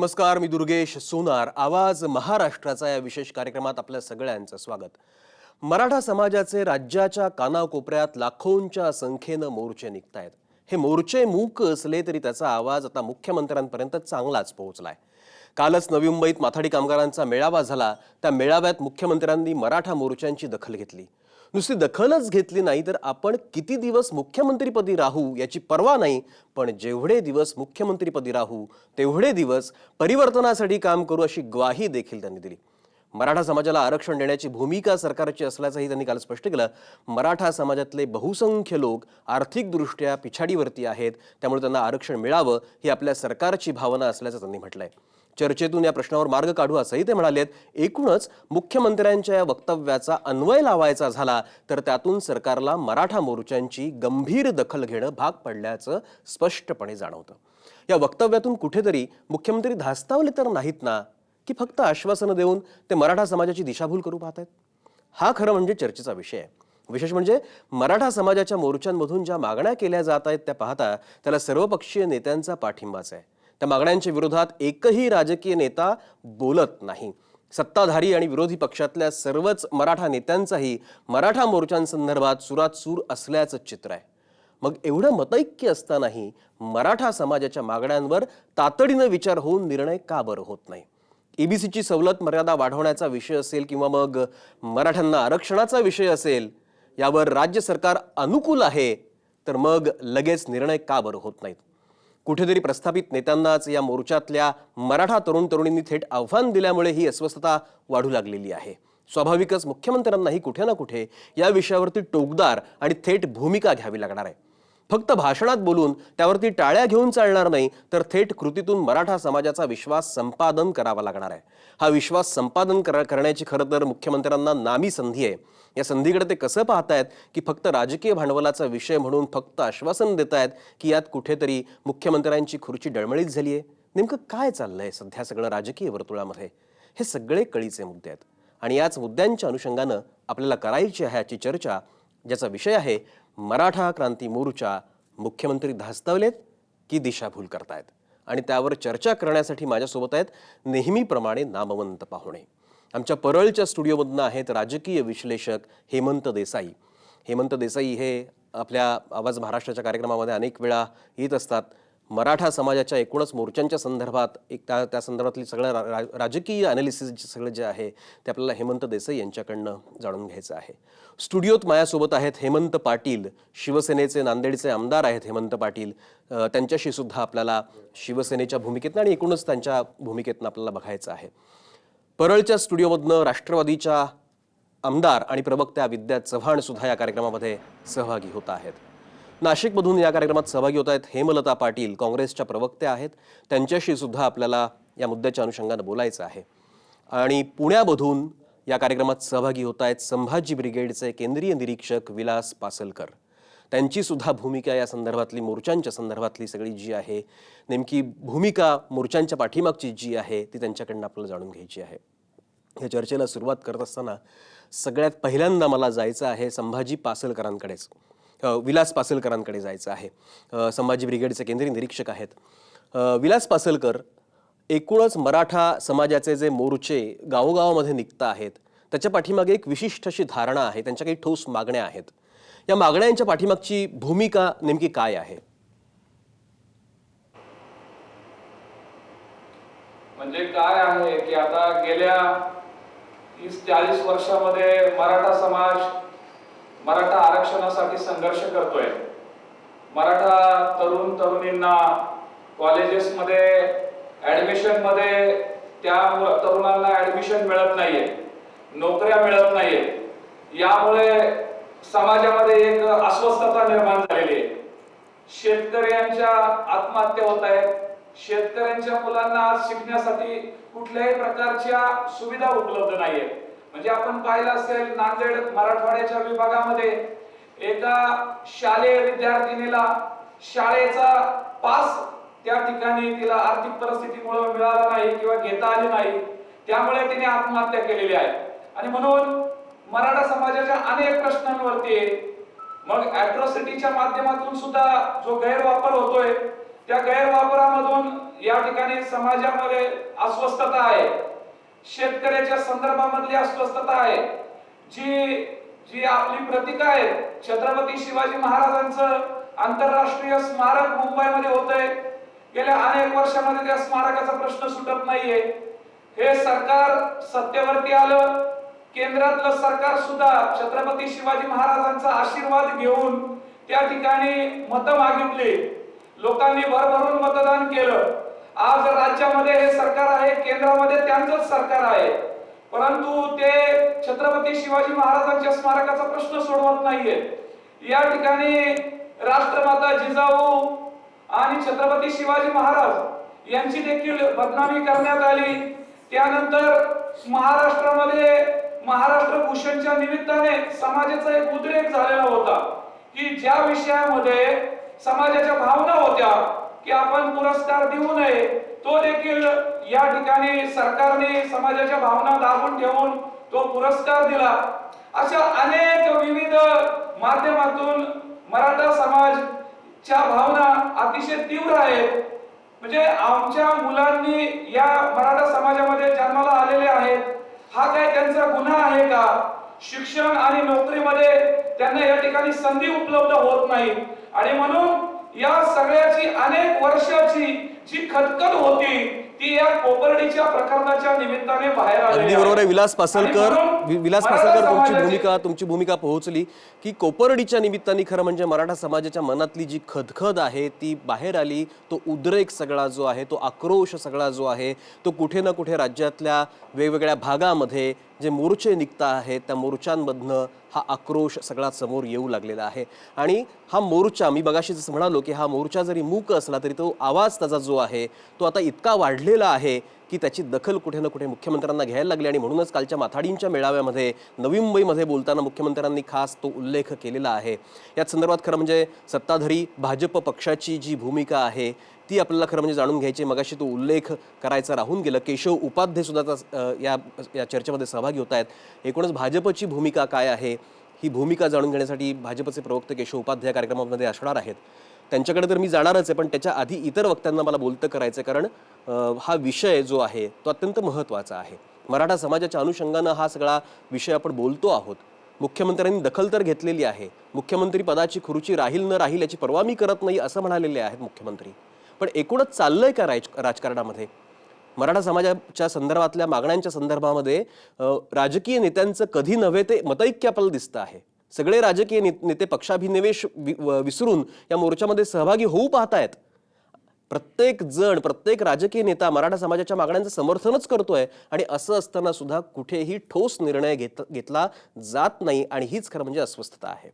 नमस्कार, मी दुर्गेश सोनार. आवाज महाराष्ट्राचा या विशेष कार्यक्रमात आपल्या सगळ्यांचं स्वागत. मराठा समाजाचे राज्याच्या कानाकोपऱ्यात लाखोंच्या संख्येनं मोर्चे निघतायत. हे मोर्चे मूक असले तरी त्याचा आवाज आता मुख्यमंत्र्यांपर्यंत चांगलाच पोहोचलाय. कालच नवी मुंबईत माथाडी कामगारांचा मेळावा झाला. त्या मेळाव्यात मुख्यमंत्र्यांनी मराठा मोर्चांची दखल घेतली. नुसती दखलच घेतली नाही तर आपण किती दिवस मुख्यमंत्रीपदी राहू याची पर्वा नाही, पण जेवढे दिवस मुख्यमंत्रीपदी राहू तेवढे दिवस परिवर्तनासाठी काम करू अशी ग्वाही देखील त्यांनी दिली. मराठा समाजाला आरक्षण देण्याची भूमिका सरकारची असल्याचंही त्यांनी काल स्पष्ट केलं. मराठा समाजातले बहुसंख्य लोक आर्थिकदृष्ट्या पिछाडीवरती आहेत, त्यामुळे त्यांना आरक्षण मिळावं ही आपल्या सरकारची भावना असल्याचं त्यांनी म्हटलंय. चर्चेतून या प्रश्नावर मार्ग काढू असंही ते म्हणालेत. एकूणच मुख्यमंत्र्यांच्या या वक्तव्याचा अन्वय लावायचा झाला तर त्यातून सरकारला मराठा मोर्चांची गंभीर दखल घेणं भाग पडल्याचं स्पष्टपणे जाणवतं. या वक्तव्यातून कुठेतरी मुख्यमंत्री धास्तावले तर नाहीत ना, की फक्त आश्वासनं देऊन ते मराठा समाजाची दिशाभूल करू पाहतायत? हा खरं म्हणजे चर्चेचा विषय आहे. विशेष म्हणजे मराठा समाजाच्या मोर्चांमधून ज्या मागण्या केल्या जात आहेत त्या पाहता त्याला सर्वपक्षीय नेत्यांचा पाठिंबाच आहे. त्या मागण्यांच्या विरोधात एकही राजकीय नेता बोलत नाही. सत्ताधारी आणि विरोधी पक्षातल्या सर्वच मराठा नेत्यांचाही मराठा मोर्चांसंदर्भात सुरात सूर असल्याचं चित्र आहे. मग एवढं मतैक्य असतानाही मराठा समाजाच्या मागण्यांवर तातडीनं विचार होऊन निर्णय का बरं होत नाही? ईबीसीची सवलत मर्यादा वाढवण्याचा विषय असेल किंवा मग मराठ्यांना आरक्षणाचा विषय असेल, यावर राज्य सरकार अनुकूल आहे तर मग लगेच निर्णय का बरं होत नाहीत? कुठेतरी प्रस्थापित नेत्यांनाच या मोर्चातल्या मराठा तरुण तरुणींनी थेट आव्हान दिल्यामुळे ही अस्वस्थता वाढू लागलेली आहे. स्वाभाविकच मुख्यमंत्र्यांनाही कुठे ना कुठे या विषयावरती टोकदार आणि थेट भूमिका घ्यावी लागणार आहे. फक्त भाषणात बोलून त्यावरती टाळ्या घेऊन चालणार नाही, तर थेट कृतीतून मराठा समाजाचा विश्वास संपादन करावा लागणार आहे. हा विश्वास संपादन करण्याची खरं तर मुख्यमंत्र्यांना नामी संधी आहे. या संधीकडे ते कसं पाहतायत, की फक्त राजकीय भांडवलाचा विषय म्हणून फक्त आश्वासन देतायत, की यात कुठेतरी मुख्यमंत्र्यांची खुर्ची डळमळीत झाली आहे? नेमकं काय चाललंय सध्या सगळं राजकीय वर्तुळामध्ये? हे सगळे कळीचे मुद्दे आहेत आणि याच मुद्द्यांच्या अनुषंगानं आपल्याला करायची आहे याची चर्चा, ज्याचा विषय आहे मराठा क्रांती मोर्चा मुख्यमंत्री धास्तावलेत की दिशाभूल करतायत. आणि त्यावर चर्चा करण्यासाठी माझ्यासोबत आहेत नेहमीप्रमाणे नामवंत पाहुणे. आमच्या परळच्या स्टुडिओमधनं आहेत राजकीय विश्लेषक हेमंत देसाई. हेमंत देसाई हे आपल्या आवाज महाराष्ट्राच्या कार्यक्रमामध्ये अनेक वेळा येत असतात. मराठा समाजाच्या एकूणच मोर्चांच्या संदर्भात त्या संदर्भातली सगळं राजकीय अनालिसिस सगळं जे आहे ते आपल्याला हेमंत देसाई यांच्याकडनं जाणून घ्यायचं आहे. स्टुडिओत माझ्यासोबत आहेत हेमंत पाटील, शिवसेनेचे नांदेडचे आमदार आहेत हेमंत पाटील. त्यांच्याशी सुद्धा आपल्याला शिवसेनेच्या भूमिकेतनं आणि एकूणच त्यांच्या भूमिकेतनं आपल्याला बघायचं आहे. परळच्या स्टुडिओमधनं राष्ट्रवादीच्या आमदार आणि प्रवक्त्या विद्या चव्हाण सुद्धा या कार्यक्रमामध्ये सहभागी होत आहेत. नाशिकमधून या कार्यक्रमात सहभागी होत आहेत हेमलता पाटील, काँग्रेसच्या प्रवक्त्या आहेत. त्यांच्याशी सुद्धा आपल्याला या मुद्द्याच्या अनुषंगानं बोलायचं आहे. आणि पुण्यामधून या कार्यक्रमात सहभागी होत आहेत संभाजी ब्रिगेडचे केंद्रीय निरीक्षक विलास पासलकर. त्यांची सुद्धा भूमिका या संदर्भातली मोर्चांच्या संदर्भातली सगळी जी आहे, नेमकी भूमिका मोर्चांच्या पाठीमागची जी आहे ती त्यांच्याकडनं आपल्याला जाणून घ्यायची आहे. या चर्चेला सुरुवात करत असताना सगळ्यात पहिल्यांदा मला जायचं आहे संभाजी पासलकरांकडेच, विलास पासलकरांकडे जायचं आहे. संभाजी ब्रिगेडचे केंद्रीय निरीक्षक आहेत. विलास पासलकर, एकूणच मराठा समाजाचे जे मोर्चे गावोगावामध्ये निघत आहेत त्याच्या पाठीमागे एक विशिष्ट अशी धारणा आहे, त्यांच्या काही ठोस मागण्या आहेत. या मागण्यांच्या पाठीमागची भूमिका नेमकी काय आहे? म्हणजे काय आहे की आता गेल्या 30-40 वर्षामध्ये मराठा समाज मराठा आरक्षणासाठी संघर्ष करतोय. मराठा तरुण तरुणींना कॉलेजेसमध्ये ऍडमिशन मध्ये त्या तरुणांना ऍडमिशन मिळत नाहीये, नोकऱ्या मिळत नाहीये. यामुळे समाजामध्ये एक अस्वस्थता निर्माण झालेली आहे. शेतकऱ्यांच्या आत्महत्या होत आहेत. शेतकऱ्यांच्या मुलांना आज शिकण्यासाठी कुठल्याही प्रकारच्या सुविधा उपलब्ध नाहीये. म्हणजे आपण पाहिलं असेल नांदेड मराठवाड्याच्या विभागामध्ये एका शालेय विद्यार्थिनीला शाळेचा पास त्या ठिकाणी तिला आर्थिक परिस्थितीमुळे मिळाला नाही किंवा घेता आली नाही, त्यामुळे तिने आत्महत्या केलेली आहे. आणि म्हणून मराठा समाजाच्या अनेक प्रश्नांवरती मग अॅट्रॉसिटीच्या माध्यमातून सुद्धा जो गैरवापर होतोय त्या गैरवापरामधून या ठिकाणी समाजामध्ये अस्वस्थता आहे, शेतकऱ्याच्या संदर्भामधली अस्वस्थता आहे, जी जी आपली प्रतीक आहे छत्रपती शिवाजी महाराजांचं आंतरराष्ट्रीय स्मारक मुंबईमध्ये होतंय, गेल्या अनेक वर्षामध्ये त्या स्मारकाचा प्रश्न सुटत नाहीये. हे सरकार सत्तेवरती आलं, केंद्रातलं सरकार सुद्धा छत्रपती शिवाजी महाराजांचा आशीर्वाद घेऊन त्या ठिकाणी मतं मागितली, लोकांनी भरभरून मतदान केलं. आज राज्यामध्ये हे सरकार आहे, केंद्रामध्ये त्यांचंच सरकार आहे, परंतु ते छत्रपती शिवाजी महाराजांच्या स्मारकाचा प्रश्न सोडवत नाहीये. या ठिकाणी राष्ट्रमाता जिजाऊ आणि छत्रपती शिवाजी महाराज यांची देखील बदनामी करण्यात आली. त्यानंतर महाराष्ट्रामध्ये महाराष्ट्र भूषणच्या निमित्ताने समाजाचा एक उद्रेक झालेला होता की ज्या विषयामध्ये समाजाच्या भावना होत्या की आपण पुरस्कार देऊ नये, तो देखील या ठिकाणी सरकारने समाजाच्या भावना दाबून ठेवून तो पुरस्कार दिला. अशा अनेक विविध माध्यमातून मराठा समाजच्या भावना अतिशय तीव्र आहेत. म्हणजे आमच्या मुलांनी या मराठा समाजामध्ये जन्माला आलेले आहेत, हा काय त्यांचा गुन्हा आहे का? शिक्षण आणि नोकरीमध्ये त्यांना या ठिकाणी संधी उपलब्ध होत नाही आणि म्हणून या सगळ्याची अनेक वर्षाची जी खटखट होती ती या कोपर्डीच्या प्रकरणाच्या निमित्ताने बाहेर आली. अगदी बरोबर आहे विलास पासलकर. तुमची भूमिका पोहोचली की कोपर्डीच्या निमित्ताने खरं म्हणजे मराठा समाजाच्या मनातली जी खदखद आहे ती बाहेर आली. तो उद्रेक सगळा जो आहे, तो आक्रोश सगळा जो आहे, तो कुठे ना कुठे राज्यातल्या वेगवेगळ्या भागामध्ये जे मोर्चे निघता आहेत त्या मोर्चांमधनं हा आक्रोश सगळा समोर येऊ लागलेला आहे. आणि हा मोर्चा, मी बघाशी जसं म्हणालो की हा मोर्चा जरी मूक असला तरी तो आवाज त्याचा जो आहे तो आता इतका वाढलेला आहे की त्याची दखल कुठे ना कुठे मुख्यमंत्र्यांना घ्यायला लागली. आणि म्हणूनच कालच्या माथाडींच्या मेळाव्यामध्ये नवी मुंबईमध्ये बोलताना मुख्यमंत्र्यांनी खास तो उल्लेख केलेला आहे. याच संदर्भात खरं म्हणजे सत्ताधारी भाजप पक्षाची जी भूमिका आहे ती आपल्याला खरं म्हणजे जाणून घ्यायची. मगाशी तो उल्लेख करायचा राहून गेला. केशव उपाध्ये सुद्धा या चर्चेमध्ये सहभागी होत आहेत. एकूणच भाजपची भूमिका काय आहे ही भूमिका जाणून घेण्यासाठी भाजपचे प्रवक्ते केशव उपाध्ये या कार्यक्रमामध्ये असणार आहेत. त्यांच्याकडे तर मी जाणारच आहे, पण त्याच्या आधी इतर वक्त्यांना मला बोलतं करायचं आहे, कारण हा विषय जो आहे तो अत्यंत महत्त्वाचा आहे. मराठा समाजाच्या अनुषंगानं हा सगळा विषय आपण बोलतो आहोत. मुख्यमंत्र्यांनी दखल तर घेतलेली आहे. मुख्यमंत्री पदाची खुर्ची राहील न राहील याची पर्वा मी करत नाही असं म्हणालेले आहेत मुख्यमंत्री. पण एकूणच चाललंय का राजकारणामध्ये? मराठा समाजाच्या संदर्भातल्या मागण्यांच्या संदर्भामध्ये राजकीय नेत्यांचं कधी नव्हे ते मतैक्य आपल्याला दिसतं आहे. सगळे राजकीय नेते पक्षाभिनिवेश विसरून या मोर्चामध्ये सहभागी होऊ पाहतायत. प्रत्येक जण, प्रत्येक राजकीय नेता मराठा समाजाच्या मागण्यांचं समर्थनच करतोय आणि असं असताना सुद्धा कुठेही ठोस निर्णय घेतला जात नाही. आणि हीच खरं म्हणजे अस्वस्थता आहे.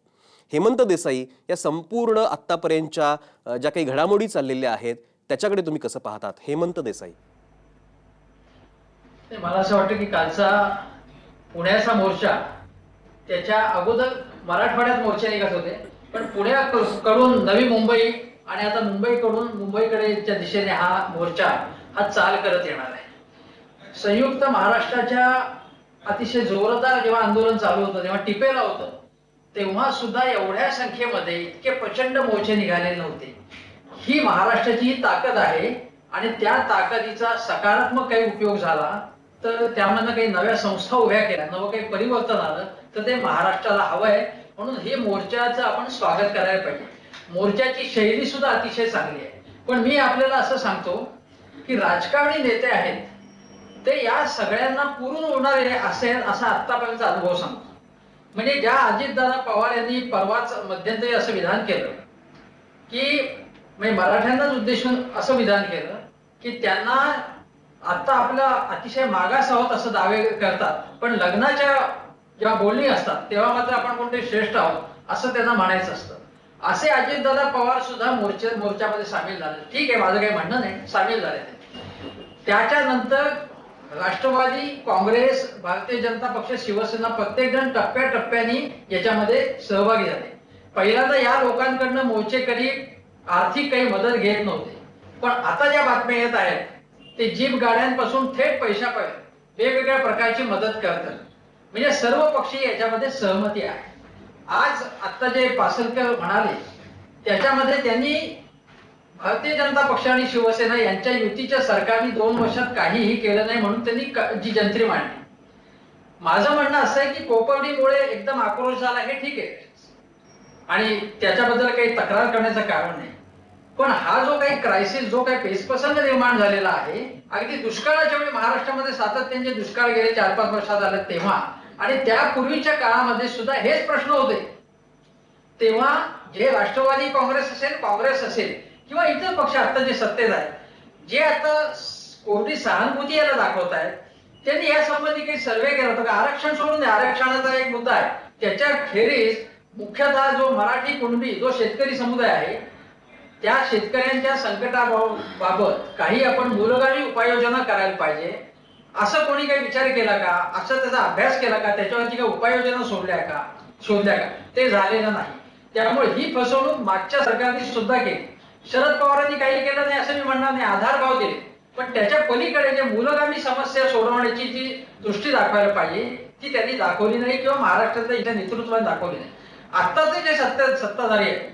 हेमंत देसाई या संपूर्ण आत्तापर्यंतच्या ज्या काही घडामोडी चाललेल्या आहेत त्याच्याकडे तुम्ही कसं पाहतात? हेमंत देसाई. मला असं वाटतं की कालचा पुण्याचा मोर्चा, त्याच्या अगोदर मराठवाड्यात मोर्चे निघत होते, पण पुण्याकडून नवी मुंबई आणि आता मुंबईकडून मुंबईकडेच्या दिशेने हा मोर्चा हा चाल करत येणार आहे. संयुक्त महाराष्ट्राच्या अतिशय जोरदार जेव्हा आंदोलन चालू होतं, जेव्हा टिपेला होतं, तेव्हा सुद्धा एवढ्या संख्येमध्ये इतके प्रचंड मोर्चे निघालेले नव्हते. ही महाराष्ट्राची ताकद आहे आणि त्या ताकदीचा सकारात्मक काही उपयोग झाला तर त्यामधनं काही नव्या संस्था उभ्या केल्या, नवं काही परिवर्तन आलं तर ते महाराष्ट्राला हवं आहे. म्हणून हे मोर्चाचं आपण स्वागत करायला पाहिजे. मोर्चाची शैली सुद्धा अतिशय चांगली आहे. पण मी आपल्याला असं सांगतो की राजकारणी नेते आहेत ते या सगळ्यांना पुरून उडणारे असा आतापर्यंत अनुभव सांगतो. म्हणजे ज्या अजितदादा पवार यांनी परवाच मध्यंतरी असं विधान केलं की म्हणजे मराठ्यांनाच उद्देशून असं विधान केलं की त्यांना आता आपला अतिशय मागास आहोत असं दावे करतात, पण लग्नाच्या जेव्हा बोलणी असतात तेव्हा मात्र आपण कोणते श्रेष्ठ आहोत असं त्यांना म्हणायचं असतं. असे अजितदादा पवार सुद्धा मोर्चामध्ये सामील झाले. ठीक आहे, माझं काही म्हणणं नाही, सामील झाले ते. त्याच्यानंतर राष्ट्रवादी काँग्रेस, भारतीय जनता पक्ष, शिवसेना प्रत्येक जण टप्प्याटप्प्याने याच्यामध्ये सहभागी झाले. पहिल्यांदा या लोकांकडनं मोर्चेकरी आर्थिक काही मदत घेत नव्हते, पण आता ज्या बातम्या येत आहेत ते जीप गाड्यांपासून थेट पैशापर्यंत वेगवेगळ्या प्रकारची मदत करतात. म्हणजे सर्व पक्षी याच्यामध्ये सहमती आहे. आज आता जे पासलकर म्हणाले त्याच्यामध्ये त्यांनी भारतीय जनता पक्ष आणि शिवसेना यांच्या युतीच्या सरकारने 2 वर्षात काहीही केलं नाही म्हणून त्यांनी जी जंत्री मांडली. माझं म्हणणं असं आहे की कोपर्डीमुळे एकदम आक्रोश झाला हे ठीक आहे आणि त्याच्याबद्दल काही तक्रार करण्याचं कारण नाही. पण हा जो काही क्रायसिस, जो काही पेचप्रसंग निर्माण झालेला आहे, अगदी दुष्काळाच्या वेळी महाराष्ट्रामध्ये सातत्याने दुष्काळ गेले 4-5 वर्षात आले तेव्हा आणि त्यापूर्वीच्या काळामध्ये सुद्धा हेच प्रश्न होते. तेव्हा जे राष्ट्रवादी काँग्रेस असेल किंवा इतर पक्ष आता जे सत्तेत आहेत, जे आता कोणती सहानुभूती याला दाखवत आहेत, त्यांनी या संबंधी काही सर्वे केला होता का? आरक्षण सोडून द्या, आरक्षणाचा एक मुद्दा आहे. त्याच्या खेरीज मुख्यतः जो मराठी कुणबी जो शेतकरी समुदाय आहे, त्या शेतकऱ्यांच्या संकटाबाबत काही आपण मूलगामी उपाययोजना करायला पाहिजे. असं कोणी काही विचार केला का? असं त्याचा अभ्यास केला का? त्याच्यावरती काही उपाययोजना शोधल्या का? ते झालेलं नाही. त्यामुळे ही फसवणूक मागच्या सरकारने सुद्धा केली. शरद पवारांनी काही केलं नाही असं मी म्हणणार नाही, आधारभाव दिले, पण त्याच्या पलीकडे जे मूलगामी समस्या सोडवण्याची जी दृष्टी दाखवायला पाहिजे ती त्यांनी दाखवली नाही किंवा महाराष्ट्रातल्या इथल्या नेतृत्वाने दाखवली नाही. आत्ताचे जे सत्ताधारी आहेत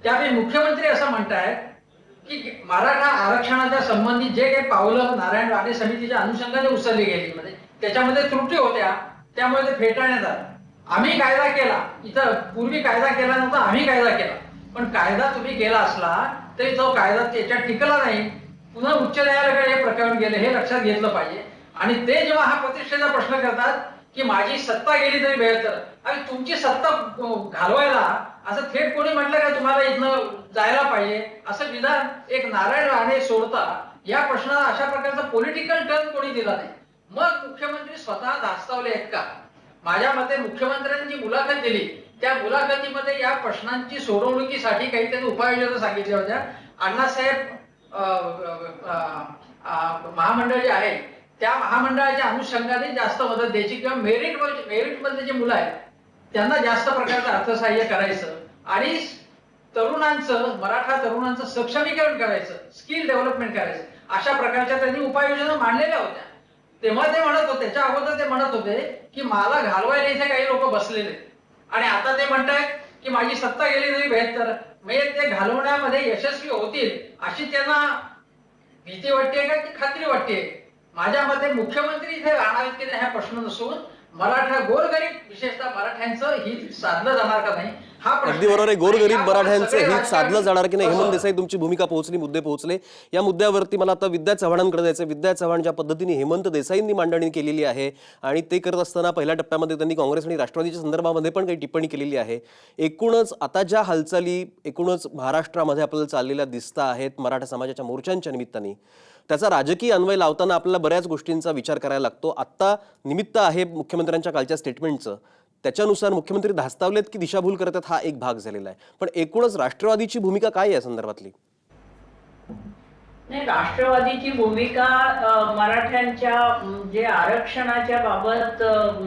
त्यावेळी मुख्यमंत्री असं म्हणतायत की मराठा आरक्षणाच्या संबंधित जे काही पावलं नारायण राणे समितीच्या अनुषंगाने उचलली गेली म्हणजे त्याच्यामध्ये त्रुटी होत्या, त्यामुळे ते फेटाळण्यात आलं. आम्ही कायदा केला, इथं पूर्वी कायदा केला नव्हता, आम्ही कायदा केला. पण कायदा तुम्ही केला असला तरी तो कायदा त्याच्यात टिकला नाही, पुन्हा उच्च न्यायालयाकडे हे प्रकरण गेले, हे लक्षात घेतलं पाहिजे. आणि ते जेव्हा हा प्रतिष्ठेचा प्रश्न करतात की माझी सत्ता गेली तरी बेहतर, आणि तुमची सत्ता घालवायला असं थेट कोणी म्हटलं का तुम्हाला इथनं जायला पाहिजे? असं विधान एक नारायण राणे सोडता या प्रश्नाला अशा प्रकारचा पॉलिटिकल टर्न कोणी दिला नाही. मग मुख्यमंत्री स्वतः धास्तावले आहेत का? माझ्या मते मुख्यमंत्र्यांनी जी मुलाखत दिली त्या मुलाखतीमध्ये या प्रश्नांची सोडवणुकीसाठी काही त्यांनी उपाययोजना सांगितल्या होत्या. अण्णासाहेब महामंडळ जे आहे त्या महामंडळाच्या अनुषंगाने जास्त मदत द्यायची किंवा मेरिट मध्ये जे मुलं आहेत त्यांना जास्त प्रकारचं अर्थसहाय्य करायचं आणि मराठा तरुणांचं सक्षमीकरण करायचं, स्किल डेव्हलपमेंट करायचं, अशा प्रकारच्या त्यांनी उपाययोजना मांडलेल्या होत्या. तेव्हा ते म्हणत होते, त्याच्या अगोदर ते म्हणत होते की मला घालवायला इथे काही लोक बसलेले आणि आता ते म्हणतायत की माझी सत्ता गेली तरी बेहतर. म्हणजे ते घालवण्यामध्ये यशस्वी होतील अशी त्यांना भीती वाटते का की खात्री वाटते? माझ्या मते मुख्यमंत्री इथे राहणार की नाही हा प्रश्न नसून मराठा गोरगरीब विशेषतः मराठ्यांचं हित साधलं जाणार का नाही हा प्रश्न. अगदी बरोबर आहे. गोरगरीब मराठ्यांचं हित साधलं जाणार की नाही? हेमंत देसाई, तुमची भूमिका पोहोचली, मुद्दे पोहोचले. या मुद्द्यावरती मला आता विद्या चव्हाणांकडे जायचं. विद्या चव्हाण, ज्या पद्धतीने हेमंत देसाईंनी मांडणी केलेली आहे आणि ते करत असताना पहिल्या टप्प्यामध्ये त्यांनी काँग्रेस आणि राष्ट्रवादीच्या संदर्भामध्ये पण काही टिप्पणी केलेली आहे. एकूणच आता ज्या हालचाली एकूणच महाराष्ट्रामध्ये आपल्याला चाललेल्या दिसत आहेत मराठा समाजाच्या मोर्चांच्या निमित्ताने, त्याचा राजकीय अन्वय लावताना आपल्याला बऱ्याच गोष्टींचा विचार करायला लागतो. आत्ता निमित्त आहे मुख्यमंत्र्यांच्या कालच्या स्टेटमेंटचं, त्याच्यानुसार मुख्यमंत्री धास्तावलेत की दिशाभूल करतात हा एक भाग झालेला आहे. पण एकूणच राष्ट्रवादीची भूमिका काय या संदर्भातली? नाही, राष्ट्रवादीची भूमिका मराठ्यांच्या जे आरक्षणाच्या बाबत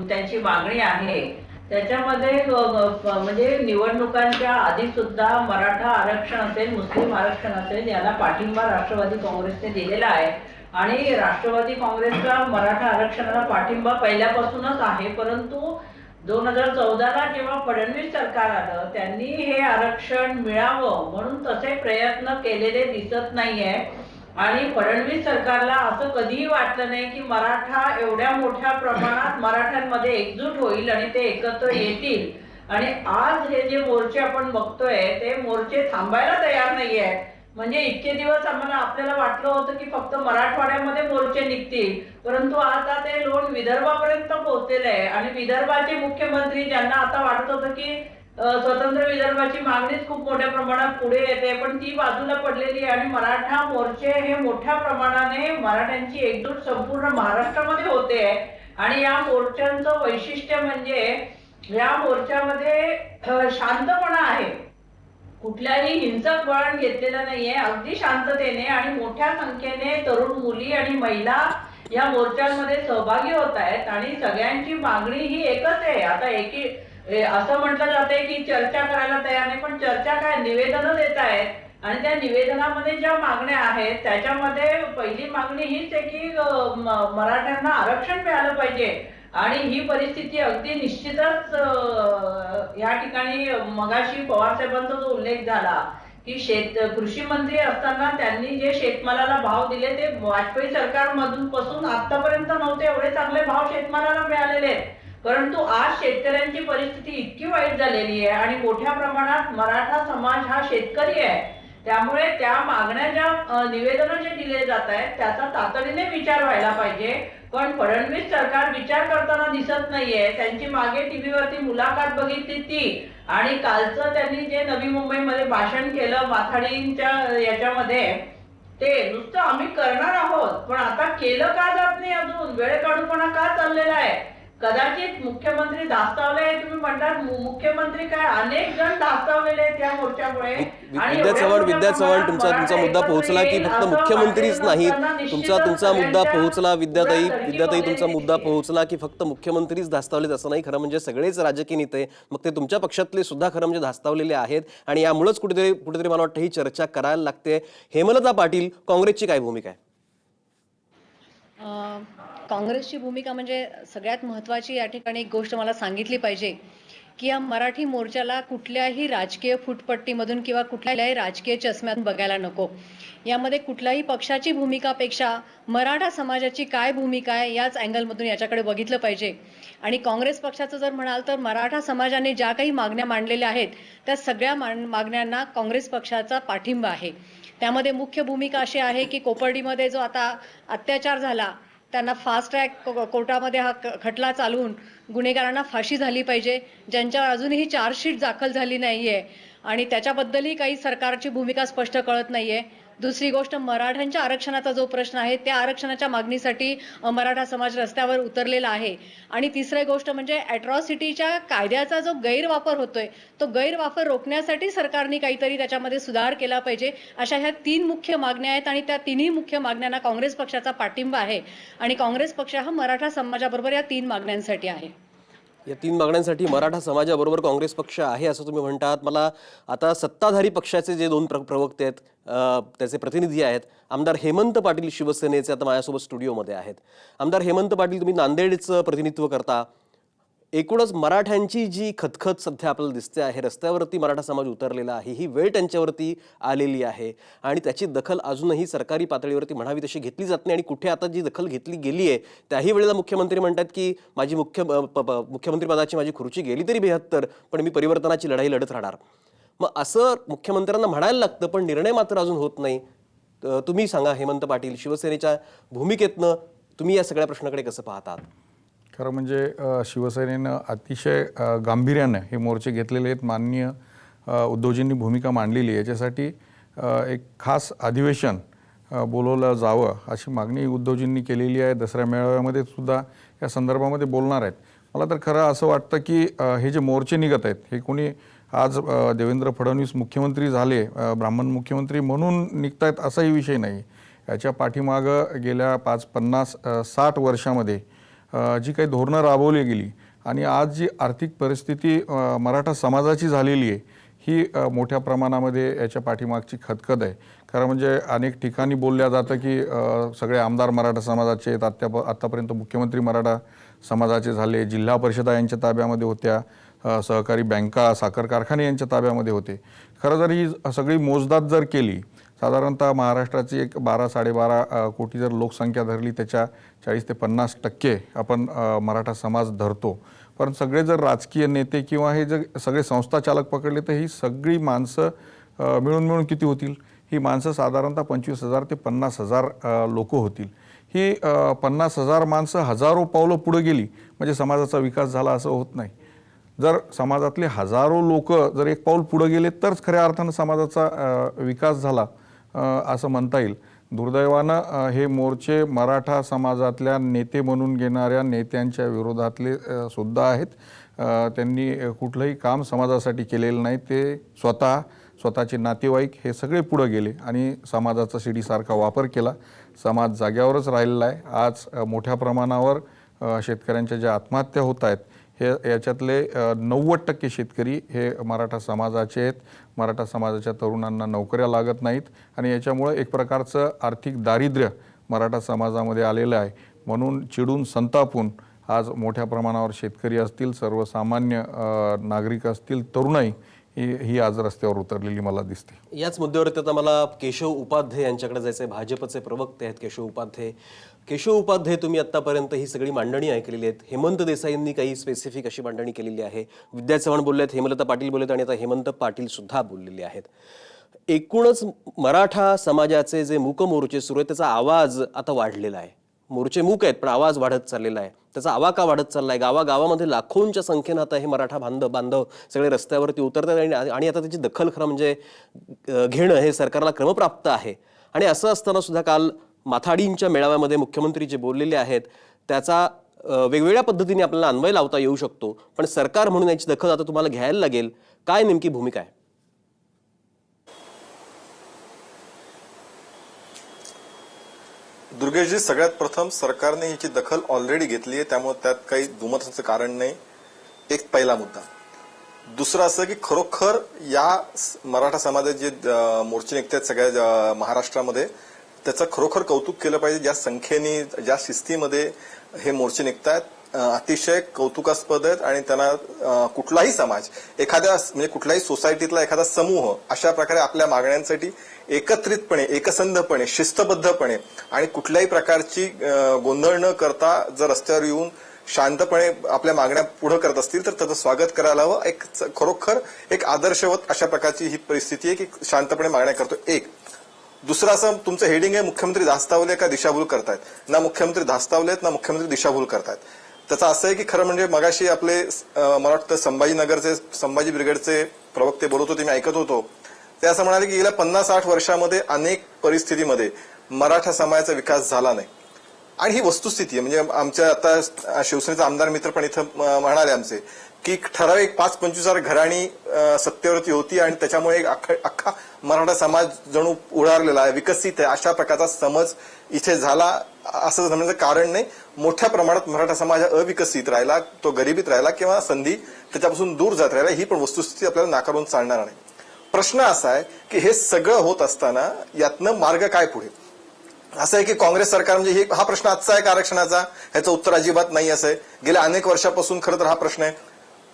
त्यांची मागणी आहे त्याच्यामध्ये म्हणजे निवडणुकांच्या आधी सुद्धा मराठा आरक्षण असेल, मुस्लिम आरक्षण असेल, याला पाठिंबा राष्ट्रवादी काँग्रेसने दिलेला आहे आणि राष्ट्रवादी काँग्रेसचा मराठा आरक्षणाला पाठिंबा पहिल्यापासूनच आहे. परंतु 2014ला जेव्हा फडणवीस सरकार आलं त्यांनी हे आरक्षण मिळावं म्हणून तसे प्रयत्न केलेले दिसत नाहीये आणि फडणवीस सरकारला असं कधीही वाटलं नाही की मराठा एवढ्या मोठ्या प्रमाणात मराठ्यांमध्ये एकजूट होईल आणि ते एकत्र येतील. आणि आज हे जे मोर्चे आपण बघतोय ते मोर्चे थांबायला तयार नाहीये. म्हणजे इतके दिवस आपल्याला वाटलं होतं की फक्त मराठवाड्यामध्ये मोर्चे निघतील, परंतु आता ते लोण विदर्भापर्यंत पोहोचलेले आहे आणि विदर्भाचे मुख्यमंत्री ज्यांना आता वाटत होतं की स्वतंत्र विदर्भाची मागणीच खूप मोठ्या प्रमाणात पुढे येते पण ती बाजूला पडलेली आहे आणि मराठा मोर्चे हे मोठ्या प्रमाणाने मराठ्यांची एकजूट संपूर्ण महाराष्ट्रामध्ये होते. आणि या मोर्चांचं वैशिष्ट्य म्हणजे या मोर्चामध्ये शांतपणा आहे, कुठल्याही हिंसक वळण घेतलेलं नाहीये, अगदी शांततेने आणि मोठ्या संख्येने तरुण मुली आणि महिला या मोर्चांमध्ये सहभागी होत आहेत आणि सगळ्यांची मागणी ही एकच आहे. आता असं म्हटलं जाते की चर्चा करायला तयार नाही, पण चर्चा काय, निवेदनं देत आहेत आणि त्या निवेदनामध्ये ज्या मागण्या आहेत त्याच्यामध्ये पहिली मागणी हीच आहे की मराठ्यांना आरक्षण मिळालं पाहिजे. आणि ही परिस्थिती अगदी निश्चितच या ठिकाणी मगाशी पवार साहेबांचा जो उल्लेख झाला की कृषी मंत्री असताना त्यांनी जे शेतमालाला भाव दिले ते वाजपेयी सरकारमधून पासून आतापर्यंत नव्हते एवढे चांगले भाव शेतमालाला मिळालेले आहेत. परंतु आज शेतकऱ्यांची परिस्थिती इतकी वाईट झालेली आहे आणि मोठ्या प्रमाणात मराठा समाज हा शेतकरी आहे. त्यामुळे त्या मागण्या ज्या निवेदनं जे दिले जात आहेत त्याचा तातडीने विचार व्हायला पाहिजे. पण फडणवीस सरकार विचार करताना दिसत नाहीये. त्यांची मागे टीव्हीवरती मुलाखत बघितली ती आणि कालचं त्यांनी जे नवी मुंबईमध्ये भाषण केलं माथाडींच्या याच्यामध्ये ते नुसतं आम्ही करणार आहोत पण आता केलं का जात नाही, अजून वेळ काढूपणा का चाललेला आहे. कदाचित मुख्यमंत्री धास्तावले तुम्ही म्हणतात, मुख्यमंत्री काय अनेक जण धास्तावलेले आहेत त्या मोर्चामुळे. विद्या चव्हाण तुमचा मुद्दा पोहोचला की फक्त मुख्यमंत्रीच नाहीत, तुमचा मुद्दा पोहोचला विद्याताई तुमचा मुद्दा पोहोचला की फक्त मुख्यमंत्रीच धास्तावलेत असं नाही. खरं म्हणजे सगळेच राजकीय नेते मग ते तुमच्या पक्षातले सुद्धा खरं म्हणजे धास्तावलेले आहेत आणि यामुळेच कुठेतरी मला वाटतं ही चर्चा करायला लागते. हेमलता पाटील, काँग्रेसची काय भूमिका आहे? काँग्रेसची भूमिका म्हणजे सगळ्यात महत्त्वाची या ठिकाणी एक गोष्ट मला सांगितली पाहिजे की या मराठी मोर्चाला कुठल्याही राजकीय फुटपट्टीमधून किंवा कुठल्याही राजकीय चष्म्यातून बघायला नको. यामध्ये कुठल्याही पक्षाची भूमिकापेक्षा मराठा समाजाची काय भूमिका आहे याच अँगलमधून याच्याकडे बघितलं पाहिजे. आणि काँग्रेस पक्षाचं जर म्हणाल तर मराठा समाजाने ज्या काही मागण्या मांडलेल्या आहेत त्या सगळ्या मागण्यांना काँग्रेस पक्षाचा पाठिंबा आहे. त्यामध्ये मुख्य भूमिका अशी आहे की कोपर्डीमध्ये जो आता अत्याचार झाला त्यांना फास्ट ट्रॅक कोर्टामध्ये हा खटला चालवून गुन्हेगारांना फाशी झाली पाहिजे, ज्यांच्यावर अजूनही चार्जशीट दाखल झाली नाहीये आणि त्याच्याबद्दलही काही सरकारची भूमिका स्पष्ट कळत नाहीये. दुसरी गोष्ट मराठ्यांच्या आरक्षणाचा जो प्रश्न आहे त्या आरक्षणाच्या मागणीसाठी मराठा समाज रस्त्यावर उतरलेला आहे. आणि तिसरी गोष्ट म्हणजे अॅट्रॉसिटीच्या कायद्याचा जो गैरवापर होतोय तो गैरवापर रोखण्यासाठी सरकारने काहीतरी त्याच्यामध्ये सुधार केला पाहिजे. अशा ह्या 3 मुख्य मागण्या आहेत आणि त्या तिन्ही मुख्य मागण्यांना काँग्रेस पक्षाचा पाठिंबा आहे आणि काँग्रेस पक्ष हा मराठा समाजाबरोबर या 3 मागण्यांसाठी आहे. या 3 मागण्यांसाठी मराठा समाजाबरोबर काँग्रेस पक्ष आहे असं तुम्ही म्हणतात. मला आता सत्ताधारी पक्षाचे जे 2 प्रवक्ते आहेत त्याचे प्रतिनिधी आहेत, आमदार हेमंत पाटील शिवसेनेचे आता माझ्यासोबत स्टुडिओमध्ये आहेत. आमदार हेमंत पाटील, तुम्ही नांदेडचं प्रतिनिधित्व करता. एकूणच मराठ्यांची जी खतखत सध्या आपल्याला दिसते आहे, रस्त्यावरती मराठा समाज उतरलेला आहे, ही वेळ त्यांच्यावरती आलेली आहे आणि त्याची दखल अजूनही सरकारी पातळीवरती म्हणावी तशी घेतली जात नाही. आणि कुठे आता जी दखल घेतली गेली आहे त्याही वेळेला मुख्यमंत्री म्हणतात की माझी मुख्यमंत्रीपदाची माझी खुर्ची गेली तरी 72 पण मी परिवर्तनाची लढाई लढत राहणार. मग असं मुख्यमंत्र्यांना म्हणायला लागतं पण निर्णय मात्र अजून होत नाही. तुम्ही सांगा हेमंत पाटील, शिवसेनेच्या भूमिकेतनं तुम्ही या सगळ्या प्रश्नाकडे कसं पाहतात? खरं म्हणजे शिवसेनेनं अतिशय गांभीर्यानं हे मोर्चे घेतलेले आहेत. माननीय उद्धवजींनी भूमिका मांडलेली आहे. याच्यासाठी एक खास अधिवेशन बोलवलं जावं अशी मागणी उद्धवजींनी केलेली आहे. दसऱ्या मेळाव्यामध्ये सुद्धा या संदर्भामध्ये बोलणार आहेत. मला तर खरं असं वाटतं की हे जे मोर्चे निघत आहेत हे कोणी आज देवेंद्र फडणवीस मुख्यमंत्री झाले, ब्राह्मण मुख्यमंत्री म्हणून निघत आहेत असाही विषय नाही. याच्या पाठीमागं गेल्या 50-60 वर्षामध्ये जी काही धोरणं राबवली गेली आणि आज जी आर्थिक परिस्थिती मराठा समाजाची झालेली आहे ही मोठ्या प्रमाणामध्ये याच्या पाठीमागची खतखत आहे. खरं म्हणजे अनेक ठिकाणी बोलल्या जातं की सगळे आमदार मराठा समाजाचे आहेत, आत्तापर्यंत मुख्यमंत्री मराठा समाजाचे झाले, जिल्हा परिषदा यांच्या ताब्यामध्ये होत्या, सहकारी बँका, साखर कारखाने यांच्या ताब्यामध्ये होते. खरं जर ही सगळी मोजदाद जर केली, साधारणतः महाराष्ट्राची एक 12-12.5 कोटी जर लोकसंख्या धरली त्याच्या 40 ते 50% आपण मराठा समाज धरतो. पण सगळे जर राजकीय नेते किंवा हे जर सगळे संस्था चालक पकडले तर ही सगळी माणसं मिळून किती होतील? ही माणसं साधारणतः 25,000 ते 50,000 लोक होतील. ही 50,000 माणसं हजारो पावलं पुढे गेली म्हणजे समाजाचा विकास झाला असं होत नाही. जर समाजातले हजारो लोक जर एक पाऊल पुढे गेले तरच खऱ्या अर्थानं समाजाचा विकास झाला असं म्हणता येईल. दुर्दैवानं हे मोर्चे मराठा समाजातल्या नेते म्हणून घेणाऱ्या नेत्यांच्या विरोधातले सुद्धा आहेत. त्यांनी कुठलंही काम समाजासाठी केलेलं नाही. ते स्वतःचे नातेवाईक हे सगळे पुढे गेले आणि समाजाचा शिडीसारखा वापर केला. समाज जाग्यावरच राहिलेला आहे. आज मोठ्या प्रमाणावर शेतकऱ्यांच्या ज्या आत्महत्या होत आहेत हे याच्यातले 90% शेतकरी हे मराठा समाजाचे आहेत. मराठा समाजाच्या तरुणांना नोकऱ्या लागत नाहीत आणि याच्यामुळे एक प्रकारचं आर्थिक दारिद्र्य मराठा समाजामध्ये आलेलं आहे. म्हणून चिडून संतापून आज मोठ्या प्रमाणावर शेतकरी असतील, सर्वसामान्य नागरिक असतील, तरुणाई ही आज रस्त्यावर उतरलेली मला दिसते. याच मुद्द्यावरती आता मला केशव उपाध्ये यांच्याकडे जायचंय. भाजपचे प्रवक्ते आहेत केशव उपाध्ये. केशव उपाध्ये, तुम्ही आतापर्यंत ही सगळी मांडणी ऐकलेली आहेत. हेमंत देसाईंनी काही स्पेसिफिक अशी मांडणी केलेली आहे. विद्या चव्हाण बोलले आहेत, हेमलता पाटील बोलले आहेत आणि आता हेमंत पाटील सुद्धा बोललेले आहेत. एकूणच मराठा समाजाचे जे मूक मोर्चे सुरू आहेत त्याचा आवाज आता वाढलेला आहे. मोर्चे मूक आहेत पण आवाज वाढत चाललेला आहे. त्याचा आवाका वाढत चाललाय. गावागावामध्ये लाखोंच्या संख्येनं आता हे मराठा बांधव सगळे रस्त्यावरती उतरतात आणि आता त्याची दखल खरं म्हणजे घेणं हे सरकारला क्रमप्राप्त आहे. आणि असं असताना सुद्धा काल माथाडींच्या मेळाव्यामध्ये मुख्यमंत्री जे बोललेले आहेत त्याचा वेगवेगळ्या पद्धतीने आपल्याला अन्वय लावता येऊ शकतो, पण सरकार म्हणून याची दखल आता तुम्हाला घ्यायला लागेल. काय नेमकी भूमिका आहे? दुर्गेशजी, सगळ्यात प्रथम सरकारने याची दखल ऑलरेडी घेतली आहे, त्यामुळे त्यात काही दुमताचं कारण नाही. एक पहिला मुद्दा. दुसरं असं की खरोखर या मराठा समाजाचे जे मोर्चे निघतात सगळ्या महाराष्ट्रामध्ये, त्याचं खरोखर कौतुक केलं पाहिजे. ज्या संख्येने, ज्या शिस्तीमध्ये हे मोर्चे निघतात अतिशय कौतुकास्पद आहेत. आणि त्यांना कुठलाही समाज, एखाद्या म्हणजे कुठल्याही सोसायटीतला एखादा समूह अशा प्रकारे आपल्या मागण्यांसाठी एकत्रितपणे, एकसंधपणे, शिस्तबद्धपणे आणि कुठल्याही प्रकारची गोंधळ न करता जर रस्त्यावर येऊन शांतपणे आपल्या मागण्या पुढे करत असतील तर त्याचं स्वागत करायला हवं. एक खरोखर एक आदर्शवत अशा प्रकारची ही परिस्थिती आहे की शांतपणे मागण्या करतो. एक. दुसरं असं तुमचं हेडिंग आहे, मुख्यमंत्री धास्तावले का दिशाभूल करतायत. ना मुख्यमंत्री धास्तावलेत ना मुख्यमंत्री दिशाभूल करतायत. त्याचं असं आहे की खरं म्हणजे मगाशी आपले मला वाटतं संभाजीनगरचे, संभाजी ब्रिगेडचे प्रवक्ते बोलत होते, मी ऐकत होतो. ते असं म्हणाले की गेल्या 50-60 वर्षामध्ये अनेक परिस्थितीमध्ये मराठा समाजाचा विकास झाला नाही. आणि ही वस्तुस्थिती आहे. म्हणजे आमच्या आता शिवसेनेचा आमदार मित्र पण इथं म्हणाले आमचे की ठराविक 5-25 घराणी सत्तेवरती होती आणि त्याच्यामुळे अख्खा मराठा समाज जणू उडारलेला आहे, विकसित आहे, अशा प्रकारचा समज इथे झाला असं म्हणण्याचं कारण नाही. मोठ्या प्रमाणात मराठा समाज अविकसित राहिला, तो गरिबीत राहिला किंवा संधी त्याच्यापासून दूर जात राहिला. ही पण वस्तुस्थिती आपल्याला नाकारून चालणार नाही. प्रश्न असा आहे की हे सगळं होत असताना यातनं मार्ग काय पुढे. असं आहे की काँग्रेस सरकार म्हणजे हा प्रश्न आजचा आहे का आरक्षणाचा, ह्याचं उत्तर अजिबात नाही असं आहे. गेल्या अनेक वर्षापासून खरं तर हा प्रश्न आहे.